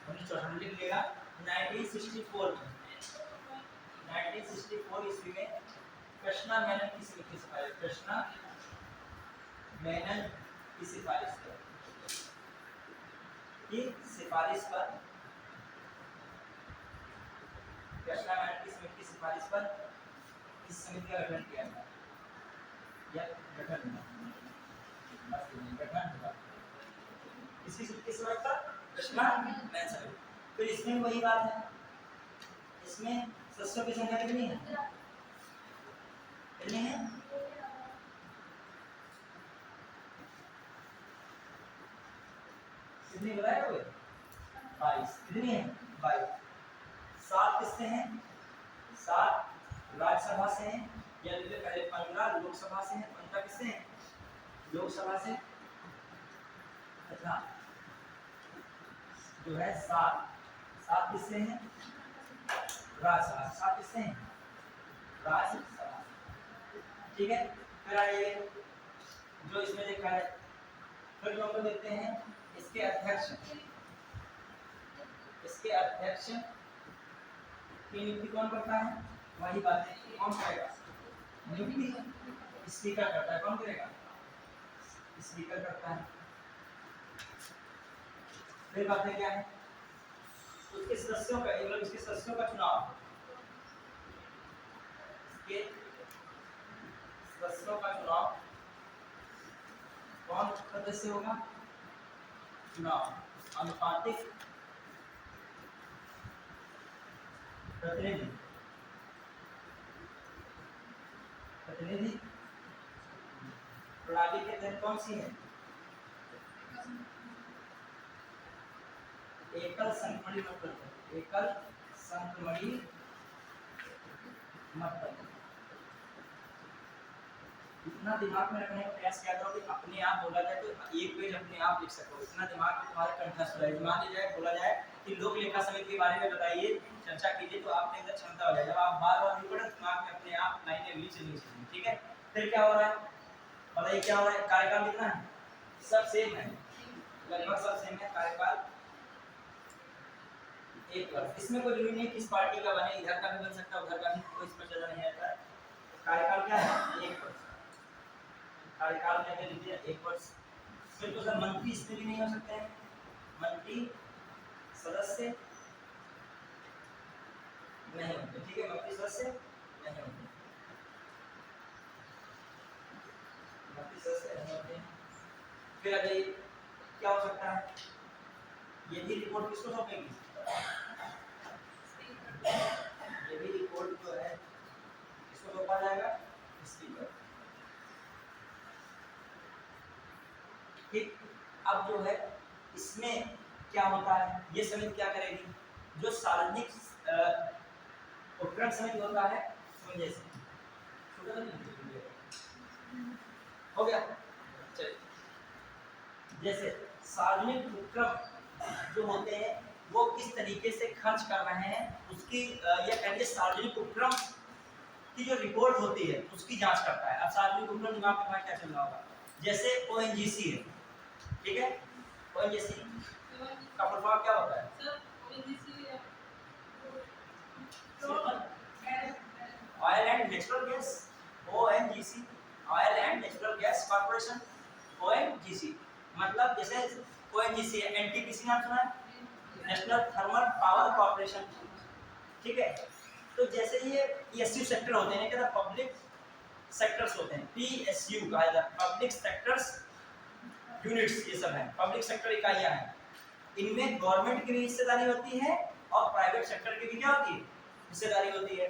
1964 लिख लेगा 1964 में, 1964 ईस्वी में कृष्णा मेनन की समिति सिफारिश, कृष्णा मेनन की सिफारिश पर कृष्णा मेनन की समिति की सिफारिश पर इस समिति का गठन किया गया या गठन हुआ। इसकी समिति किस वर्ग का, कृष्णा मेनन समिति। फिर इसमें वही बात है, इसमें सदस्यों की संख्या कितनी है, कितनी है, कितनी बताया कोई, 22। कितनी है, 22। 7 किससे हैं, 7 राज्यसभा से हैं, या पहले 15 लोकसभा से हैं, 15 किससे हैं, लोकसभा से, तथा जो है 7 किससे हैं, राज्यसभा, 7 किससे हैं, राज्यसभा। ठीक है, फिर आइए जो इसमें देखा है, फिर जो हम लोग देखते हैं इसके अध्यक्ष की नियुक्ति कौन करता है, वही बात है, कौन करेगा नियुक्ति, स्पीकर करता है। कौन करेगा, स्पीकर करता है। फिर बातें क्या है, उसके सदस्यों का, मतलब इसके सदस्यों का चुनाव, इसके सदस्यों का चुनाव कौन सदस्य होगा, चुनाव अनुपातिक प्रतिनिधि प्रणाली के तहत कौन सी है, एकल संक्रमणी मतपत्र, एकल संक्रमणी मतपत्र। इतना दिमाग में रखने का प्रयास किया करो कि अपने आप बोला जाए तो एक पेज अपने आप लिख सको, इतना दिमाग में तुम्हारे कंठस्थ रहे। मान लीजिए बोला जाए कि लोक लेखा समिति के बारे में बताइए, चर्चा कीजिए, तो आपके अंदर क्षमता हो जाए। जब आप बार बार नहीं पढ़े दिमाग में अपने आप लाइनें ली चलनी चाहिए। ठीक है, फिर क्या हो रहा है, बताइए क्या हो रहा है, कार्यकाल कितना है, सब सेम है, लगभग सब सेम है, कार्यकाल 1 वर्ष। इसमें कोई जरूरी नहीं किस पार्टी का बने, इधर का भी बन सकता है उधर का भी, कोई इसमें चला नहीं आता। कार्यकाल क्या है, 1 वर्ष, कार्यकाल क्या कह लीजिए 1 वर्ष। फिर तो सर मंत्री इसमें भी नहीं हो सकते हैं, मंत्री सदस्य नहीं होते। ठीक है, मंत्री सदस्य नहीं होते, मंत्री सदस्य नहीं होते। फिर अभी क्या हो सकता है, ये भी रिपोर्ट किसको सौंपेगी, ये भी रिपोर्ट जो है किसको सौंपा जाएगा, स्पीकर। ठीक, अब जो है इसमें क्या होता है, ये समिति क्या करेगी, जो सार्वजनिक उपक्रम समिति होता है, समझे हो गया। चलिए, जैसे सार्वजनिक उपक्रम जो होते हैं वो किस तरीके से खर्च कर रहे हैं उसकी या कहिए सार्वजनिक उपक्रम की जो रिपोर्ट होती है उसकी जांच करता है। अब सार्वजनिक उपक्रम दिमाग में क्या चल रहा होगा, जैसे ओएनजीसी है, ठीक है, ओएनजीसी का फुल फॉर्म क्या होता है, oil and natural gas ONGC, oil and natural gas corporation ONGC। मतलब जैसे ONGC है, NTPC नाम सुना है, नेशनल थर्मल पावर कॉर्पोरेशन, ठीक है। तो जैसे ये PSU सेक्टर होते हैं, क्या पब्लिक सेक्टर्स होते हैं, PSU कहा जाता है, पब्लिक सेक्टर्स यूनिट्स, ये सब है पब्लिक सेक्टर इकाइयां हैं। इनमें गवर्नमेंट की भी हिस्सेदारी होती है और प्राइवेट सेक्टर की भी क्या होती है, हिस्सेदारी होती है।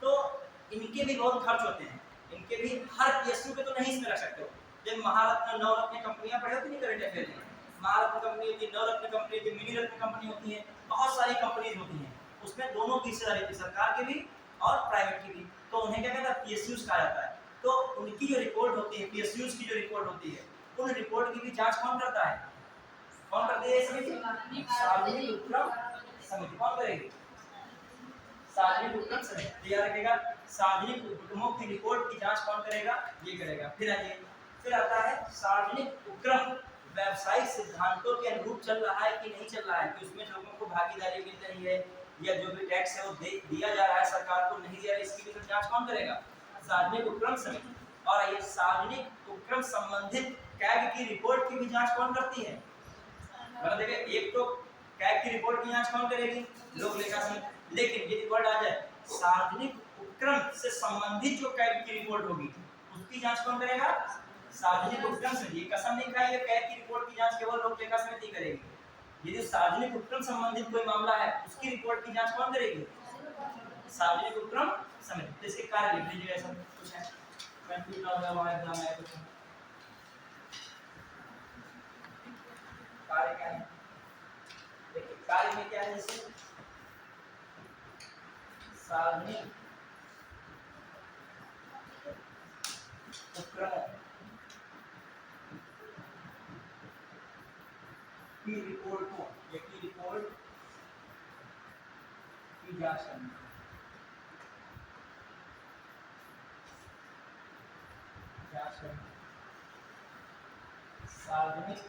तो इनके भी बहुत खर्च होते हैं, इनके भी हर PSU पे तो नहीं इसमें रख सकते हो। जब महारत्न नवरत्न कंपनियां पढ़े होती नहीं करंट अफेयर में, महारत्न कंपनी होती है, नवरत्न कंपनी होती है, मिनी रत्न कंपनी होती है, बहुत सारी कंपनीज होती हैं, उसमें दोनों की हिस्सेदारी होती है, सरकार की भी और प्राइवेट की भी। तो उन्हें क्या कहता है, PSUs कहा जाता है। तो उनकी जो रिपोर्ट होती है, PSUs की जो रिपोर्ट होती है, उन रिपोर्ट की भी जांच कौन करता है, कौन करती है समिति, सार्वजनिक उपक्रम समिति। कौन करेगी, सार्वजनिक उपक्रम समिति। याद रखिएगा, सार्वजनिक उपक्रमों की रिपोर्ट की जांच कौन करेगा, ये करेगा। फिर आइए, फिर आता है सार्वजनिक उपक्रम व्यावसायिक सिद्धांतों के अनुरूप चल रहा है कि नहीं चल रहा है, कि उसमें लोगों को भागीदारी मिल रही है या जो भी टैक्स है वो दिया जा रहा है सरकार को, नहीं दिया रहा है, इसकी भी जांच कौन करेगा, सार्वजनिक उपक्रम समिति। और ये सार्वजनिक उपक्रम संबंधित कैग की रिपोर्ट की भी जांच कौन करती है, मतलब देखिए, एक तो कैग की रिपोर्ट की जांच कौन करेगी, लोक लेखा समिति। लेकिन यदि वर्ड आ जाए सार्वजनिक उपक्रम से संबंधित जो कैग की रिपोर्ट होगी उसकी जांच कौन करेगा, सार्वजनिक उपक्रम समिति। कसम नहीं खाई, कैग की रिपोर्ट की जांच केवल लोक लेखा समिति करेगी। यदि सार्वजनिक उपक्रम संबंधित कोई मामला है उसकी रिपोर्ट की जांच कौन करेगी, सार्वजनिक उपक्रम समिति। तो इसके कार्य लिख लीजिएगा, सब कुछ है, कंफ्यूज ना हो जाए वहां एग्जाम में कुछ कार्य क्या है। देखिए कार्य में क्या है, जैसे सार्वजनिक उपक्रमों की रिपोर्टों या की रिपोर्ट की जांच करनी, जांच करनी। सार्वजनिक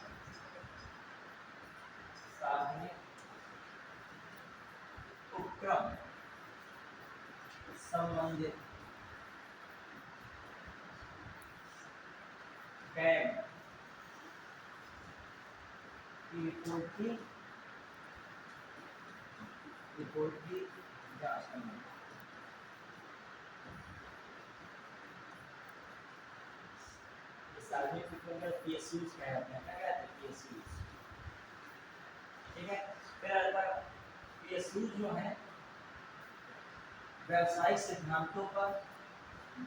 उपक्रम संबंधित कैग की रिपोर्ट की जांच करनी। सार्वजनिक उपक्रम का PSUs क्या है, क्या कहते हैं PSUs, ठीक है। फिर आता है PSUs जो है व्यावसायिक सिद्धांतों पर,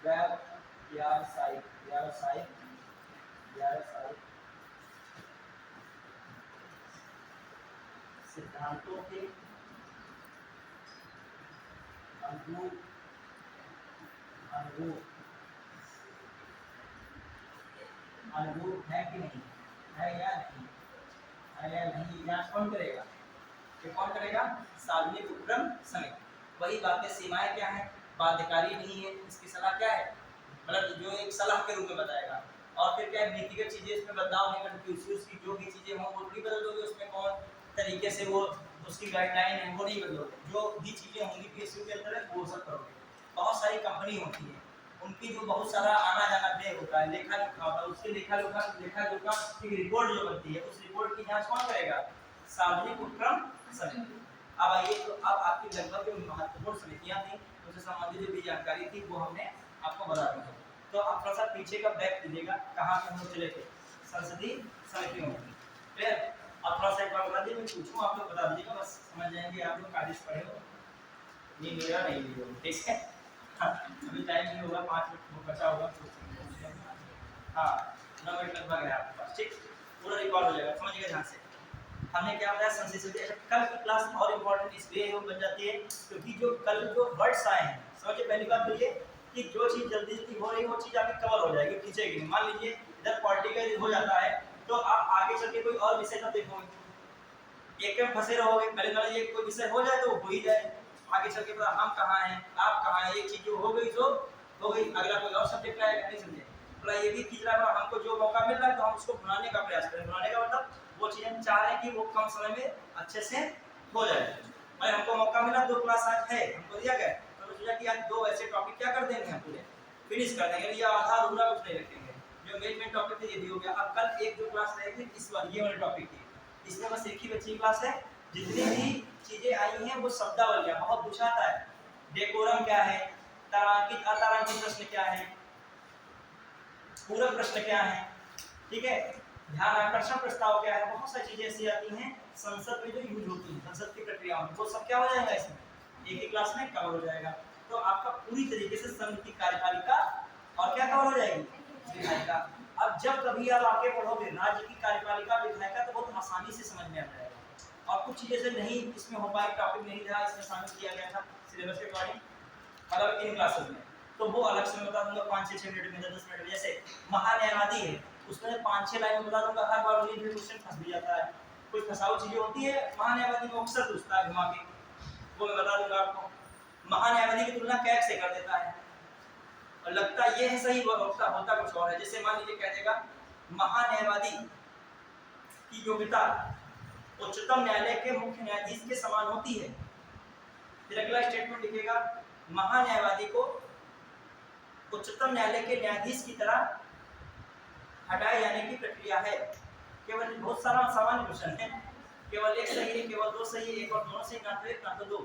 व्यावसायिक सिद्धांतों के अनुरूप है कि नहीं, है या नहीं, जांच कौन करेगा, ये कौन करेगा, सार्वजनिक उपक्रम समिति। वही बातें, सीमाएं क्या है, बाध्यकारी नहीं है, इसकी सलाह क्या है, मतलब जो एक सलाह के रूप में बताएगा। और फिर क्या है, नीतिगत चीजें इसमें बदलाव नहीं करती, उसकी जो भी चीजें हों वो थोड़ी बदल दोगे, उसमें कौन तरीके से वो उसकी गाइडलाइन है वो नहीं बदलोगे, जो भी चीजें होंगी PSU के अंदर वो सब करोगे। बहुत सारी कंपनी होती है, उनकी जो बहुत सारा आना जाना व्यय होता है, लेखा जोखा होता है, उसके लेखा जोखा की रिपोर्ट जो बनती है, उस रिपोर्ट की जांच कौन करेगा, सार्वजनिक उपक्रम समिति। अब आइए, तो अब आपकी लगभग जो महत्वपूर्ण समितियां थी उससे संबंधित जो भी जानकारी थी वो हमने आपको बता दी है। तो आप थोड़ा सा पीछे का बैक दीजिएगा, कहाँ पे हम चले थे, संसदीय समितियों में। फिर अब थोड़ा सा एक बार बता दीजिए, मैं पूछूं आप लोग बता दीजिएगा, बस समझ जाएंगे आप लोग, कागज पढ़े हो, ये मेरा नहीं वीडियो, ठीक है। अभी टाइम नहीं होगा, 5 मिनट बचा होगा, हाँ 9 मिनट लगभग है आपके पास, ठीक, पूरा रिकॉर्ड हो जाएगा, समझिएगा ध्यान से। हमने क्या बताया, संसदीय समिति। कल की क्लास और इम्पोर्टेंट इसलिए बन जाती है क्योंकि जो कल जो वर्ड्स आए हैं, समझिए पहली बात तो ये कि जो चीज़ जल्दी जल्दी हो रही है वो चीज़ आपकी कवर हो जाएगी, खींचेगी नहीं। मान लीजिए इधर पॉलिटिकल हो जाता है तो आप आगे चल के कोई और विषय ना देखोगे, एक में फंसे रहोगे, पहले वाला ये कोई विषय हो जाए तो हो ही जाए, आगे चल के पता हम कहाँ हैं, आप कहाँ हैं, एक चीज़ जो हो गई सो हो गई, अगला कोई और सब्जेक्ट आएगा, नहीं समझे, थोड़ा ये भी खींच रहा है, हमको जो मौका मिल रहा है तो हम उसको बनाने का प्रयास करें। बनाने का मतलब वो चीज़ हम चाह रहे हैं कि वो कम समय में अच्छे से हो जाए, और हमको मौका मिला 2 क्लास आज है हमको दिया गया, तो सोचा कि आज 2 ऐसे टॉपिक क्या कर देंगे हम पूरे फिनिश कर देंगे, ये आधा अधूरा कुछ नहीं रखेंगे। जो मेन टॉपिक थे ये भी हो गया। अब कल एक जो क्लास रहेगी इस बार ये वाले टॉपिक की, इसमें बस एक ही बच्ची क्लास है। जितनी भी चीजें आई हैं वो शब्दावली बहुत पूछाता है। डेकोरम क्या है, तारांकित अतारांकित प्रश्न क्या है, पूरक प्रश्न क्या है, ठीक है, ध्यान आकर्षण प्रस्ताव क्या है, बहुत सारी चीजें ऐसी आती हैं संसद में जो यूज होती है संसद की प्रक्रियाओं में, वो सब क्या हो जाएगा इसमें एक ही क्लास में कवर हो जाएगा। तो आपका पूरी तरीके से संघ की कार्यपालिका और क्या कवर हो जाएगी, विधायिका। अब जब कभी आप आके पढ़ोगे राज्य की कार्यपालिका विधायिका तो बहुत आसानी से समझ में आ जाएगा। और कुछ चीजें से नहीं इसमें हो पाए, टॉपिक नहीं था इसमें शामिल किया गया था सिलेबस के अकॉर्डिंग अलग इन क्लासेस में, तो वो अलग से मैं बता दूंगा 5-6 मिनट में 10 मिनट में। जैसे महान्यायवादी है उसमें 5-6 लाइन में बता दूंगा, हर बार वही क्वेश्चन फंस भी जाता है, कोई फंसाऊ चीजें होती है महान्यायवादी में अक्सर पूछता है घुमा के, वो मैं बता दूंगा आपको। महान्यायवादी की तुलना कैग से कर देता है और लगता ये है सही, होता कुछ और है। जैसे मान लीजिए कह देगा महान्यायवादी की योग्यता उच्चतम न्यायालय के मुख्य न्यायाधीश के समान होती है। फिर अगला स्टेटमेंट लिखेगा महान्यायवादी को उच्चतम न्यायालय के न्यायाधीश की तरह हटाए जाने की प्रक्रिया है। केवल बहुत सारा सामान्य क्वेश्चन है, केवल एक सही है, केवल 2 सही है, एक और दोनों सही, ना तो 1 ना तो 2।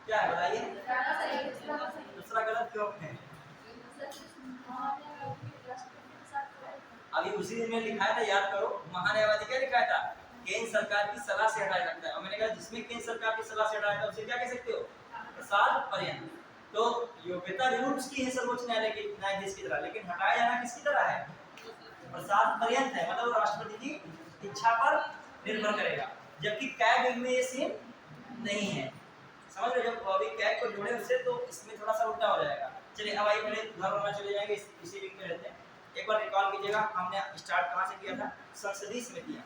क्या है बताइए, दूसरा गलत क्यों है? अभी उसी दिन में लिखा था, याद करो महान्यायवादी क्या लिखा था, केंद्र सरकार की सलाह से हटाया जाता है। और मैंने कहा जिसमें केंद्र सरकार की सलाह से हटाया था उसे क्या कह सकते हो, प्रसाद पर्यंत। तो योग्यता जरूर उसकी है सर्वोच्च न्यायालय के न्यायाधीश की तरह, लेकिन हटाया जाना किसकी तरह है, प्रसाद पर्यंत है, मतलब राष्ट्रपति की इच्छा पर निर्भर करेगा। जबकि कैग में ये सेम नहीं है, समझ रहे हो। जब अभी कैग को जोड़े उससे तो इसमें थोड़ा सा उल्टा हो जाएगा। चलिए अब आइए पहले घर में चले जाएंगे, इसी लिंक में रहते हैं। एक बार रिकॉल कीजिएगा हमने स्टार्ट कहाँ से किया था, संसदीय समितियां।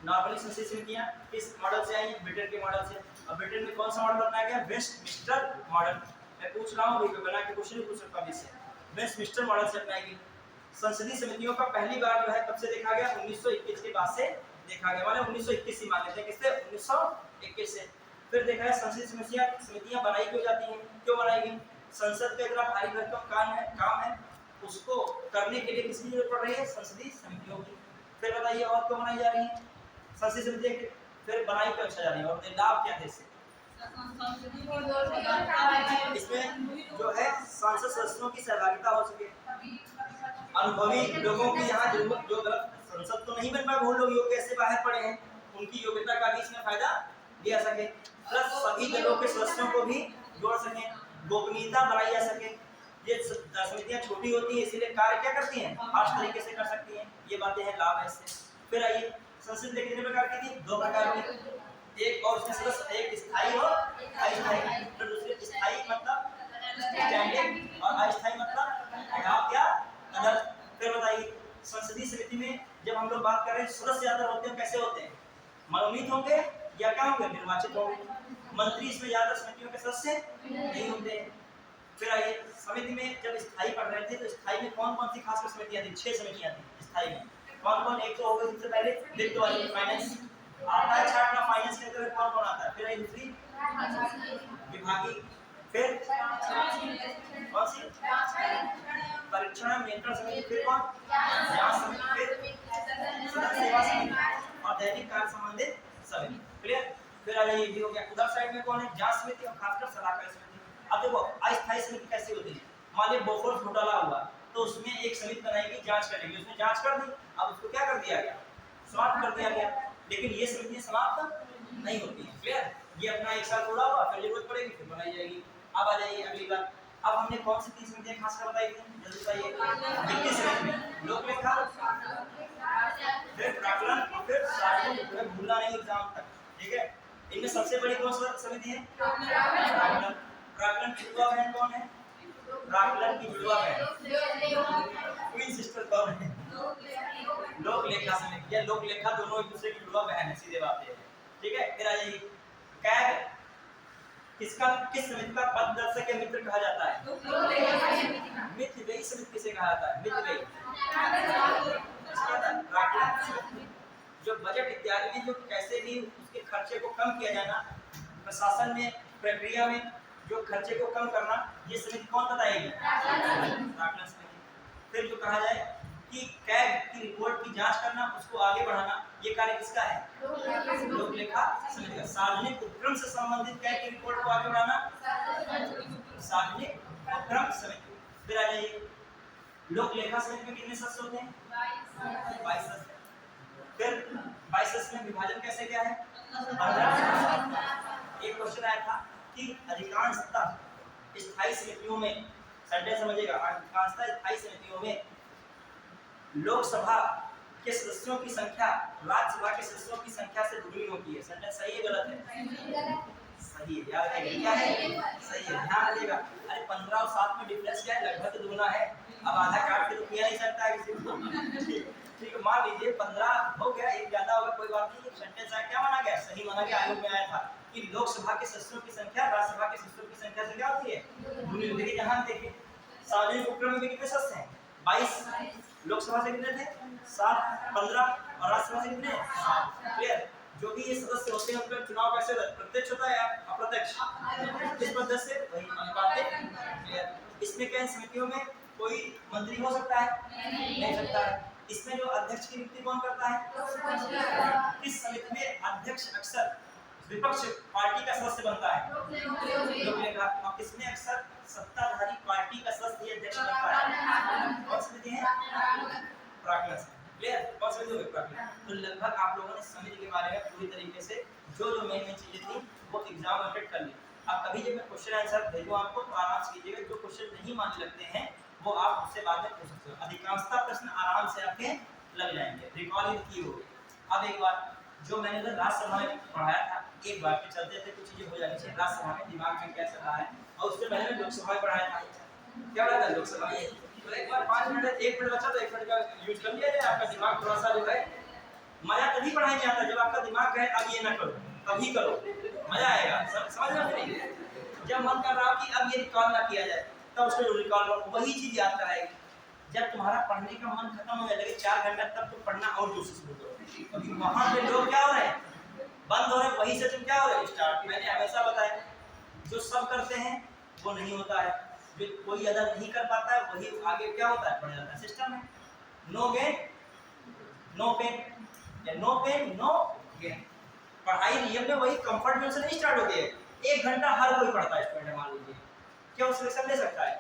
नॉर्मली संसदीय समितियां किस मॉडल से आई, ब्रिटेन के मॉडल से। अब ब्रिटेन में कौन सा मॉडल अपनाया गया, वेस्टमिंस्टर मॉडल। मैं पूछ रहा हूँ बना के क्वेश्चन पूछ सकता हूँ इससे, वेस्टमिंस्टर मॉडल से अपनाई गई संसदीय समितियों का पहली बार जो है कब से देखा गया, 1921 के बाद से देखा गया, माने 1921 से मान लेते हैं, किससे 1921 से। फिर देखा है संसदीय समितियां बनाई क्यों जाती हैं, क्यों बनाई गई, संसद का इतना भारी भरकम काम है उसको करने के लिए किसकी जरूरत पड़ रही है, संसदीय समितियों की। फिर बताइए और क्यों बनाई जा रही है संसदीय समितियां, फिर बनाई क्यों अच्छा जा रही है और लाभ क्या है इससे। इसमें जो है सांसद सदस्यों की सहभागिता हो सके, अनुभवी लोगों की यहाँ जो गलत संसद तो नहीं बन पाए, वो लोग योग्य से बाहर पड़े हैं उनकी योग्यता का भी इसमें फायदा लिया सके, प्लस सभी दलों के सदस्यों को भी जोड़ सके, गोपनीयता बढ़ाई जा सके। ये समितियां छोटी होती है इसीलिए कार्य क्या करती हैं, फास्ट तरीके से कर सकती हैं, ये बातें हैं लाभ है इससे। फिर आइए संसद कितने प्रकार की थी, 2 प्रकार की, एक और उसमें सदस्य एक स्थायी और अस्थायी। फिर दूसरे स्थायी मतलब स्टैंडिंग और अस्थायी मतलब हटाव या अदर। फिर बताइए संसदीय समिति में जब हम लोग बात कर रहे हैं सदस्य ज्यादा होते हैं, कैसे होते हैं, मनोनीत होंगे या क्या होंगे, निर्वाचित होंगे। मंत्री इसमें ज्यादा समितियों के सदस्य नहीं होते। फिर आइए समिति में जब स्थायी पढ़ रहे थे तो स्थायी में कौन कौन सी खासकर समितियां थी, 6 समितियां थी स्थायी में। कौन कौन, एक तो हो गई सबसे पहले वित्त वाली, फाइनेंस आता है छाटना, फाइनेंस के अंदर कौन कौन आता है। फिर दूसरी विभागीय, फिर कौन सी, परीक्षण नियंत्रण समिति, फिर कौन, जांच समिति, फिर सदन सेवा समिति और दैनिक कार्य संबंधित समिति। क्लियर। फिर आ जाइए, ये हो गया। उधर साइड में कौन है, जांच समिति और खासकर सलाहकार समिति। अब देखो अस्थायी समिति कैसी होती है, मान लीजिए बोफोर्स घोटाला हुआ तो उसमें एक समिति बनाई गई जांच करने की, उसने जांच कर दी, अब उसको क्या कर दिया गया, समाप्त कर दिया गया। लेकिन ये समितियां समाप्त नहीं होती हैं। क्लियर। ये अपना 1 साल पूरा हुआ, फिर जरूरत पड़ेगी फिर बनाई जाएगी। अब आ जाइए अगली बात, अब हमने कौन सी 3 समितियां खासकर बताई थी, जल्दी बताइए। वित्तीय समिति, लोक लेखा, फिर प्राक्कलन और फिर सार्वजनिक, भूलना नहीं एग्जाम तक, ठीक है। इनमें सबसे बड़ी कौन सी समिति है, प्राक्कलन। प्राक्कलन की जुड़वा बहन कौन है, प्राक्कलन की जुड़वा बहन क्वीन सिस्टर कौन है, लोक लेखा समिति या लोक लेखा, दोनों एक दूसरे की जुड़वा बहन है, सीधे बात है, ठीक है। फिर आ जाइए कैग, किसका, किस समिति का पददर्शक या मित्र कहा जाता है, मितव्ययी समिति किसे कहा जाता है, मितव्ययी। जो बजट इत्यादि में जो कैसे भी उसके खर्चे को कम किया जाना, प्रशासन में प्रक्रिया में जो खर्चे को कम करना, ये समिति कौन बताएगी? प्राक्कलन समिति। फिर जो कहा जाए कि कैग की रिपोर्ट की जांच करना, उसको आगे बढ़ाना, ये कार्य किसका है? लोक लेखा समिति का। सार्वजनिक उपक्रम से संबंधित कैग की रिपोर्ट को आगे बढ़ाना सार्वजनिक उपक्रम समिति। फिर आ जाइए, लोक लेखा समिति में कितने सदस्य होते हैं? 22 सदस्य। फिर 22 सदस्य में विभाजन कैसे क्या है? 15। एक क्वेश्चन आया था कि अधिकांशतः स्थायी समितियों में, सेंटेंस समझिएगा, अधिकांशतः स्थायी समितियों में लोकसभा के सदस्यों की संख्या राज्यसभा के सदस्यों की संख्या से दुगनी होती है। सेंटेंस सही है गलत है? सही है, याद रखिए क्या है? सही है, ध्यान रखिएगा। अरे 15 और 7 में डिफरेंस क्या है? लगभग दुगना है। अब आधा काट के तो किया नहीं सकता है किसी को। ठीक है, मान लीजिए 15 हो गया, एक ज्यादा होगा, कोई बात नहीं। सेंटेंस आया क्या माना गया? सही माना गया। आयोग में आया था कि लोकसभा के सदस्यों की संख्या राज्यसभा के सदस्यों की संख्या से क्या होती है? दुगनी होती है। यहाँ देखिए, सार्वजनिक उपक्रम में कितने सदस्य हैं? 22। लोकसभा से कितने थे? 7, 15 और राज्यसभा से कितने? 7। क्लियर? जो भी ये सदस्य होते हैं उनका चुनाव कैसे होता है? प्रत्यक्ष होता है या अप्रत्यक्ष? किस पद्धति से? वही अनुपातिक। क्लियर? इसमें क्या समितियों में कोई मंत्री हो सकता है? नहीं सकता है। इसमें जो अध्यक्ष की नियुक्ति कौन करता है? इस समिति में अध्यक्ष अक्सर विपक्ष पार्टी का सदस्य बनता है। लोक लेखा। और इसमें अक्सर सत्ताधारी पार्टी का सदस्य अध्यक्ष बनता है। कौन समिति है? प्राक्कलन समिति। क्लियर? कौन समिति होगी? प्राक्कलन। तो लगभग आप लोगों ने समिति के बारे में पूरी तरीके से जो मेन चीजें थी वो एग्जाम अटेंड कर ली। अब कभी जब मैं क्वेश्चन आंसर भेजूं आपको तो आराम से कीजिएगा। जो क्वेश्चन नहीं मान लगते हैं वो आप मुझसे बाद में पूछ सकते हो। अधिकांशतः प्रश्न आराम से आपके लग जाएंगे, रिकॉल की होगी। अब एक बार जो मैंने उधर राज्यसभा में पढ़ाया था, एक बार के चलते थे कुछ चीजें हो जानी चाहिए। राज्यसभा में दिमाग में क्या चल रहा है, और उससे पहले मैं लोकसभा में पढ़ाया था। क्या पढ़ाया था लोकसभा में? तो एक बार 5 मिनट 1 मिनट बचा तो 1 मिनट का यूज कर लिया जाए। आपका दिमाग थोड़ा सा जो है, मजा तभी पढ़ाई में आता जब आपका दिमाग है अब ये ना करो, तभी करो, मजा आएगा। समझ रहे हो नहीं? जब मन कर रहा हो कि अब ये रिकॉल ना किया जाए तब उसको रिकॉल करो, वही चीज याद कराएगी। जब तुम्हारा पढ़ने का मन खत्म हो जाए 4 घंटा, तब तुम पढ़ना और जोश से शुरू करो। क्योंकि वहां पे लोग क्या हो रहे हैं? बंद हो रहे हैं, वही से तुम क्या हो रहे हो? स्टार्ट। मैंने हमेशा बताया जो सब करते हैं वो नहीं होता है, जो कोई अदर नहीं कर पाता है वही आगे क्या होता है? बढ़ जाता है। सिस्टम है नो गेन नो पेन, या नो पेन नो गेन। पढ़ाई रियल में वही कंफर्ट जोन से नहीं स्टार्ट होती है। 1 घंटा हर कोई पढ़ता है स्टूडेंट, मान लीजिए, क्या वो सिलेक्शन ले सकता है?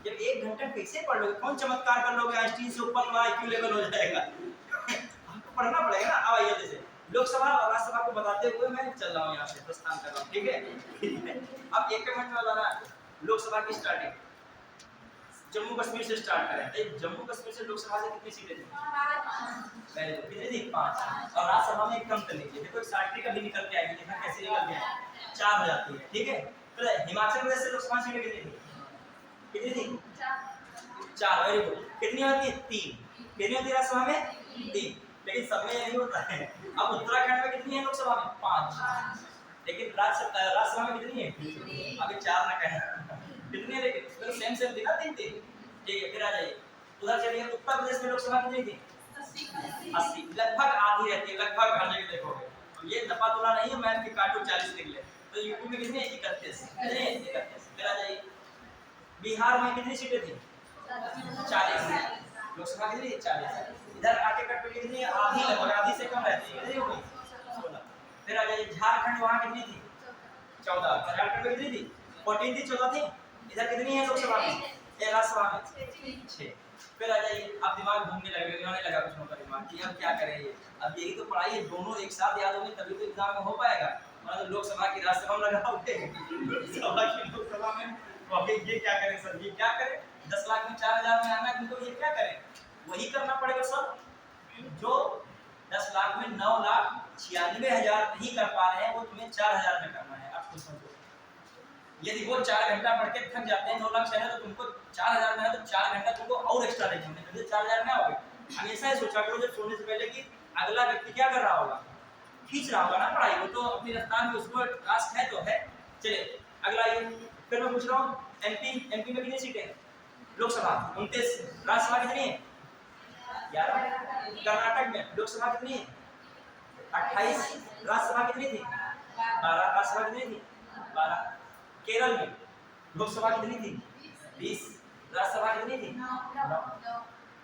जब 1 घंटा कैसे पढ़ लोगे? कौन चमत्कार कर लोगे? आइंस्टीन से ऊपर का आईक्यू लेवल हो जाएगा। आपको पढ़ना पड़ेगा ना। अब आइए, जैसे लोकसभा और राज्यसभा को बताते हुए मैं चल रहा हूँ, यहाँ से प्रस्थान कर रहा हूँ। ठीक है? अब 1 मिनट में बताना लोकसभा की स्टार्टिंग जम्मू कश्मीर से स्टार्ट करें। जम्मू कश्मीर से लोकसभा से कितनी सीटें थी? पहले कितनी थी? 5। और राज्यसभा में एक कम कर लीजिए, देखो 60 का भी निकल के आएगी, देखना कैसे निकल गया। 4 हो जाती है। ठीक है? तो हिमाचल प्रदेश से लोकसभा सीटें कितनी थी? कितनी थी? 4। Very good. कितनी होती है? 3। कितनी होती है राज्यसभा में? 3। लेकिन सब में ये नहीं होता है। अब उत्तराखंड में कितनी है लोकसभा में? 5। लेकिन राज्यसभा में कितनी है? अभी 4 ना कहें कितनी है, लेकिन सेम सेम थी ना, 3। ठीक है, फिर आ जाइए उधर चलिए। उत्तर प्रदेश में लोकसभा कितनी थी? 80। लगभग आधी रहती है, लगभग हर जगह देखोगे। ये दफा तुला नहीं है, मैथ की काटो 40 निकले। तो यूपी में कितनी है? 31। फिर आ जाइए बिहार में कितनी सीटें थी? 40। लोकसभा कितनी? 40। इधर आके कट पे कितनी? आधी, लगभग आधी से कम रहती है। कितनी हो गई? 16। फिर आ जाइए झारखंड, वहां कितनी थी? 14। झारखंड में कितनी थी? 14 थी, 14 थी। इधर कितनी है लोकसभा में? या राज्यसभा में? 6। फिर आ जाइए, अब दिमाग घूमने लगा कुछ होगा दिमाग कि अब क्या करें। ये अब यही तो पढ़ाई है, दोनों एक साथ याद होंगे तभी तो एग्जाम में हो पाएगा। मतलब लोकसभा की राज्यसभा में लगाओगे, सभा की लोकसभा में ये क्या करें सर, ये क्या करें? 10 लाख में 4000 में आना है, तो ये क्या करें? वही करना पड़ेगा सब। जो 10 लाख में 9,96,000 नहीं कर पा रहे हैं, वो तुम्हें 4000 में करना है। आप खुद समझो, यदि वो 4 घंटा पढ़ के थक जाते हैं 9 लाख चाहिए, तो तुमको 4000 में है, तो 4 घंटा तुमको और एक्स्ट्रा देंगे, तो 4000 में आओगे। हमेशा ही सोचा करो जब सोने से पहले कि अगला व्यक्ति क्या कर रहा होगा, खींच रहा होगा ना पढ़ाई को, तो अपनी रफ्तार में उसको टास्क है तो है। चलिए अगला ये, फिर मैं पूछ रहा हूँ एमपी में कितनी सीटें हैं? लोकसभा 29। राज्यसभा कितनी है? 11। कर्नाटक में लोकसभा कितनी है? 28 राज्यसभा कितनी थी? 12 राज्यसभा कितनी थी? 12। केरल में लोकसभा कितनी थी? 20 राज्यसभा कितनी थी? 9।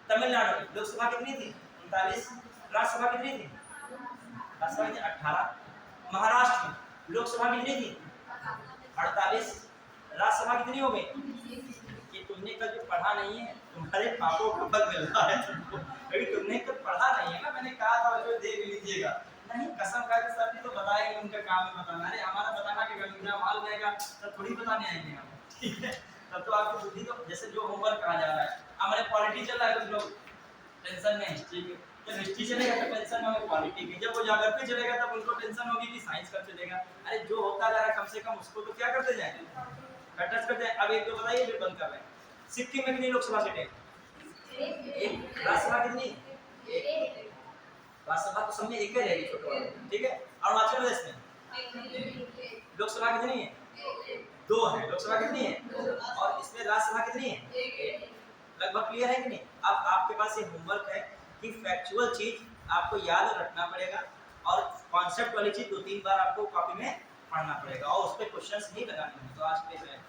तमिलनाडु में लोकसभा कितनी थी? 39 राज्यसभा कितनी थी? राज्यसभा कितनी? 18। महाराष्ट्र में लोकसभा कितनी थी? 48 राज्यसभा कितनी हो गई? ये तुमने कल जो पढ़ा नहीं है, तुम्हारे पापों को फल मिल रहा है तुमको, अभी तुमने तो पढ़ा नहीं है ना। मैंने कहा था जो देख लीजिएगा, नहीं कसम खा के सर ने तो बताएंगे, उनका काम है बताना। अरे हमारा बताना के गलतियां माल रहेगा तब थोड़ी बताने आएंगे हम, ठीक है। तब तो आपकी बुद्धि तो जैसे जो होमवर्क कहा जा रहा है, हमारे पॉलिटी चल रहा है, कुछ लोग टेंशन में हिस्ट्री के, जब हिस्ट्री चलेगा तो टेंशन में पॉलिटी की, जब वो ज्योग्राफी चलेगा तब उनको टेंशन होगी कि साइंस कब चलेगा। अरे जो होता जा रहा है कम से कम उसको तो क्या करते जाए, टच करते हैं। अब एक तो बताइए फिर बंद कर रहे हैं। सिक्किम में कितनी लोकसभा सीटें? एक। राज्यसभा कितनी? एक। राज्यसभा तो सब में एक ही रहेगी, छोटे वाले, ठीक है। अरुणाचल प्रदेश में लोकसभा कितनी है? 2 है। लोकसभा कितनी है? और इसमें राज्यसभा कितनी है? लगभग क्लियर है कि नहीं? अब आपके पास ये होमवर्क है कि फैक्चुअल चीज आपको याद रखना पड़ेगा और कॉन्सेप्ट वाली चीज 2-3 बार आपको कॉपी में पढ़ना पड़ेगा और उस पे क्वेश्चंस नहीं लगाने हैं। तो आज के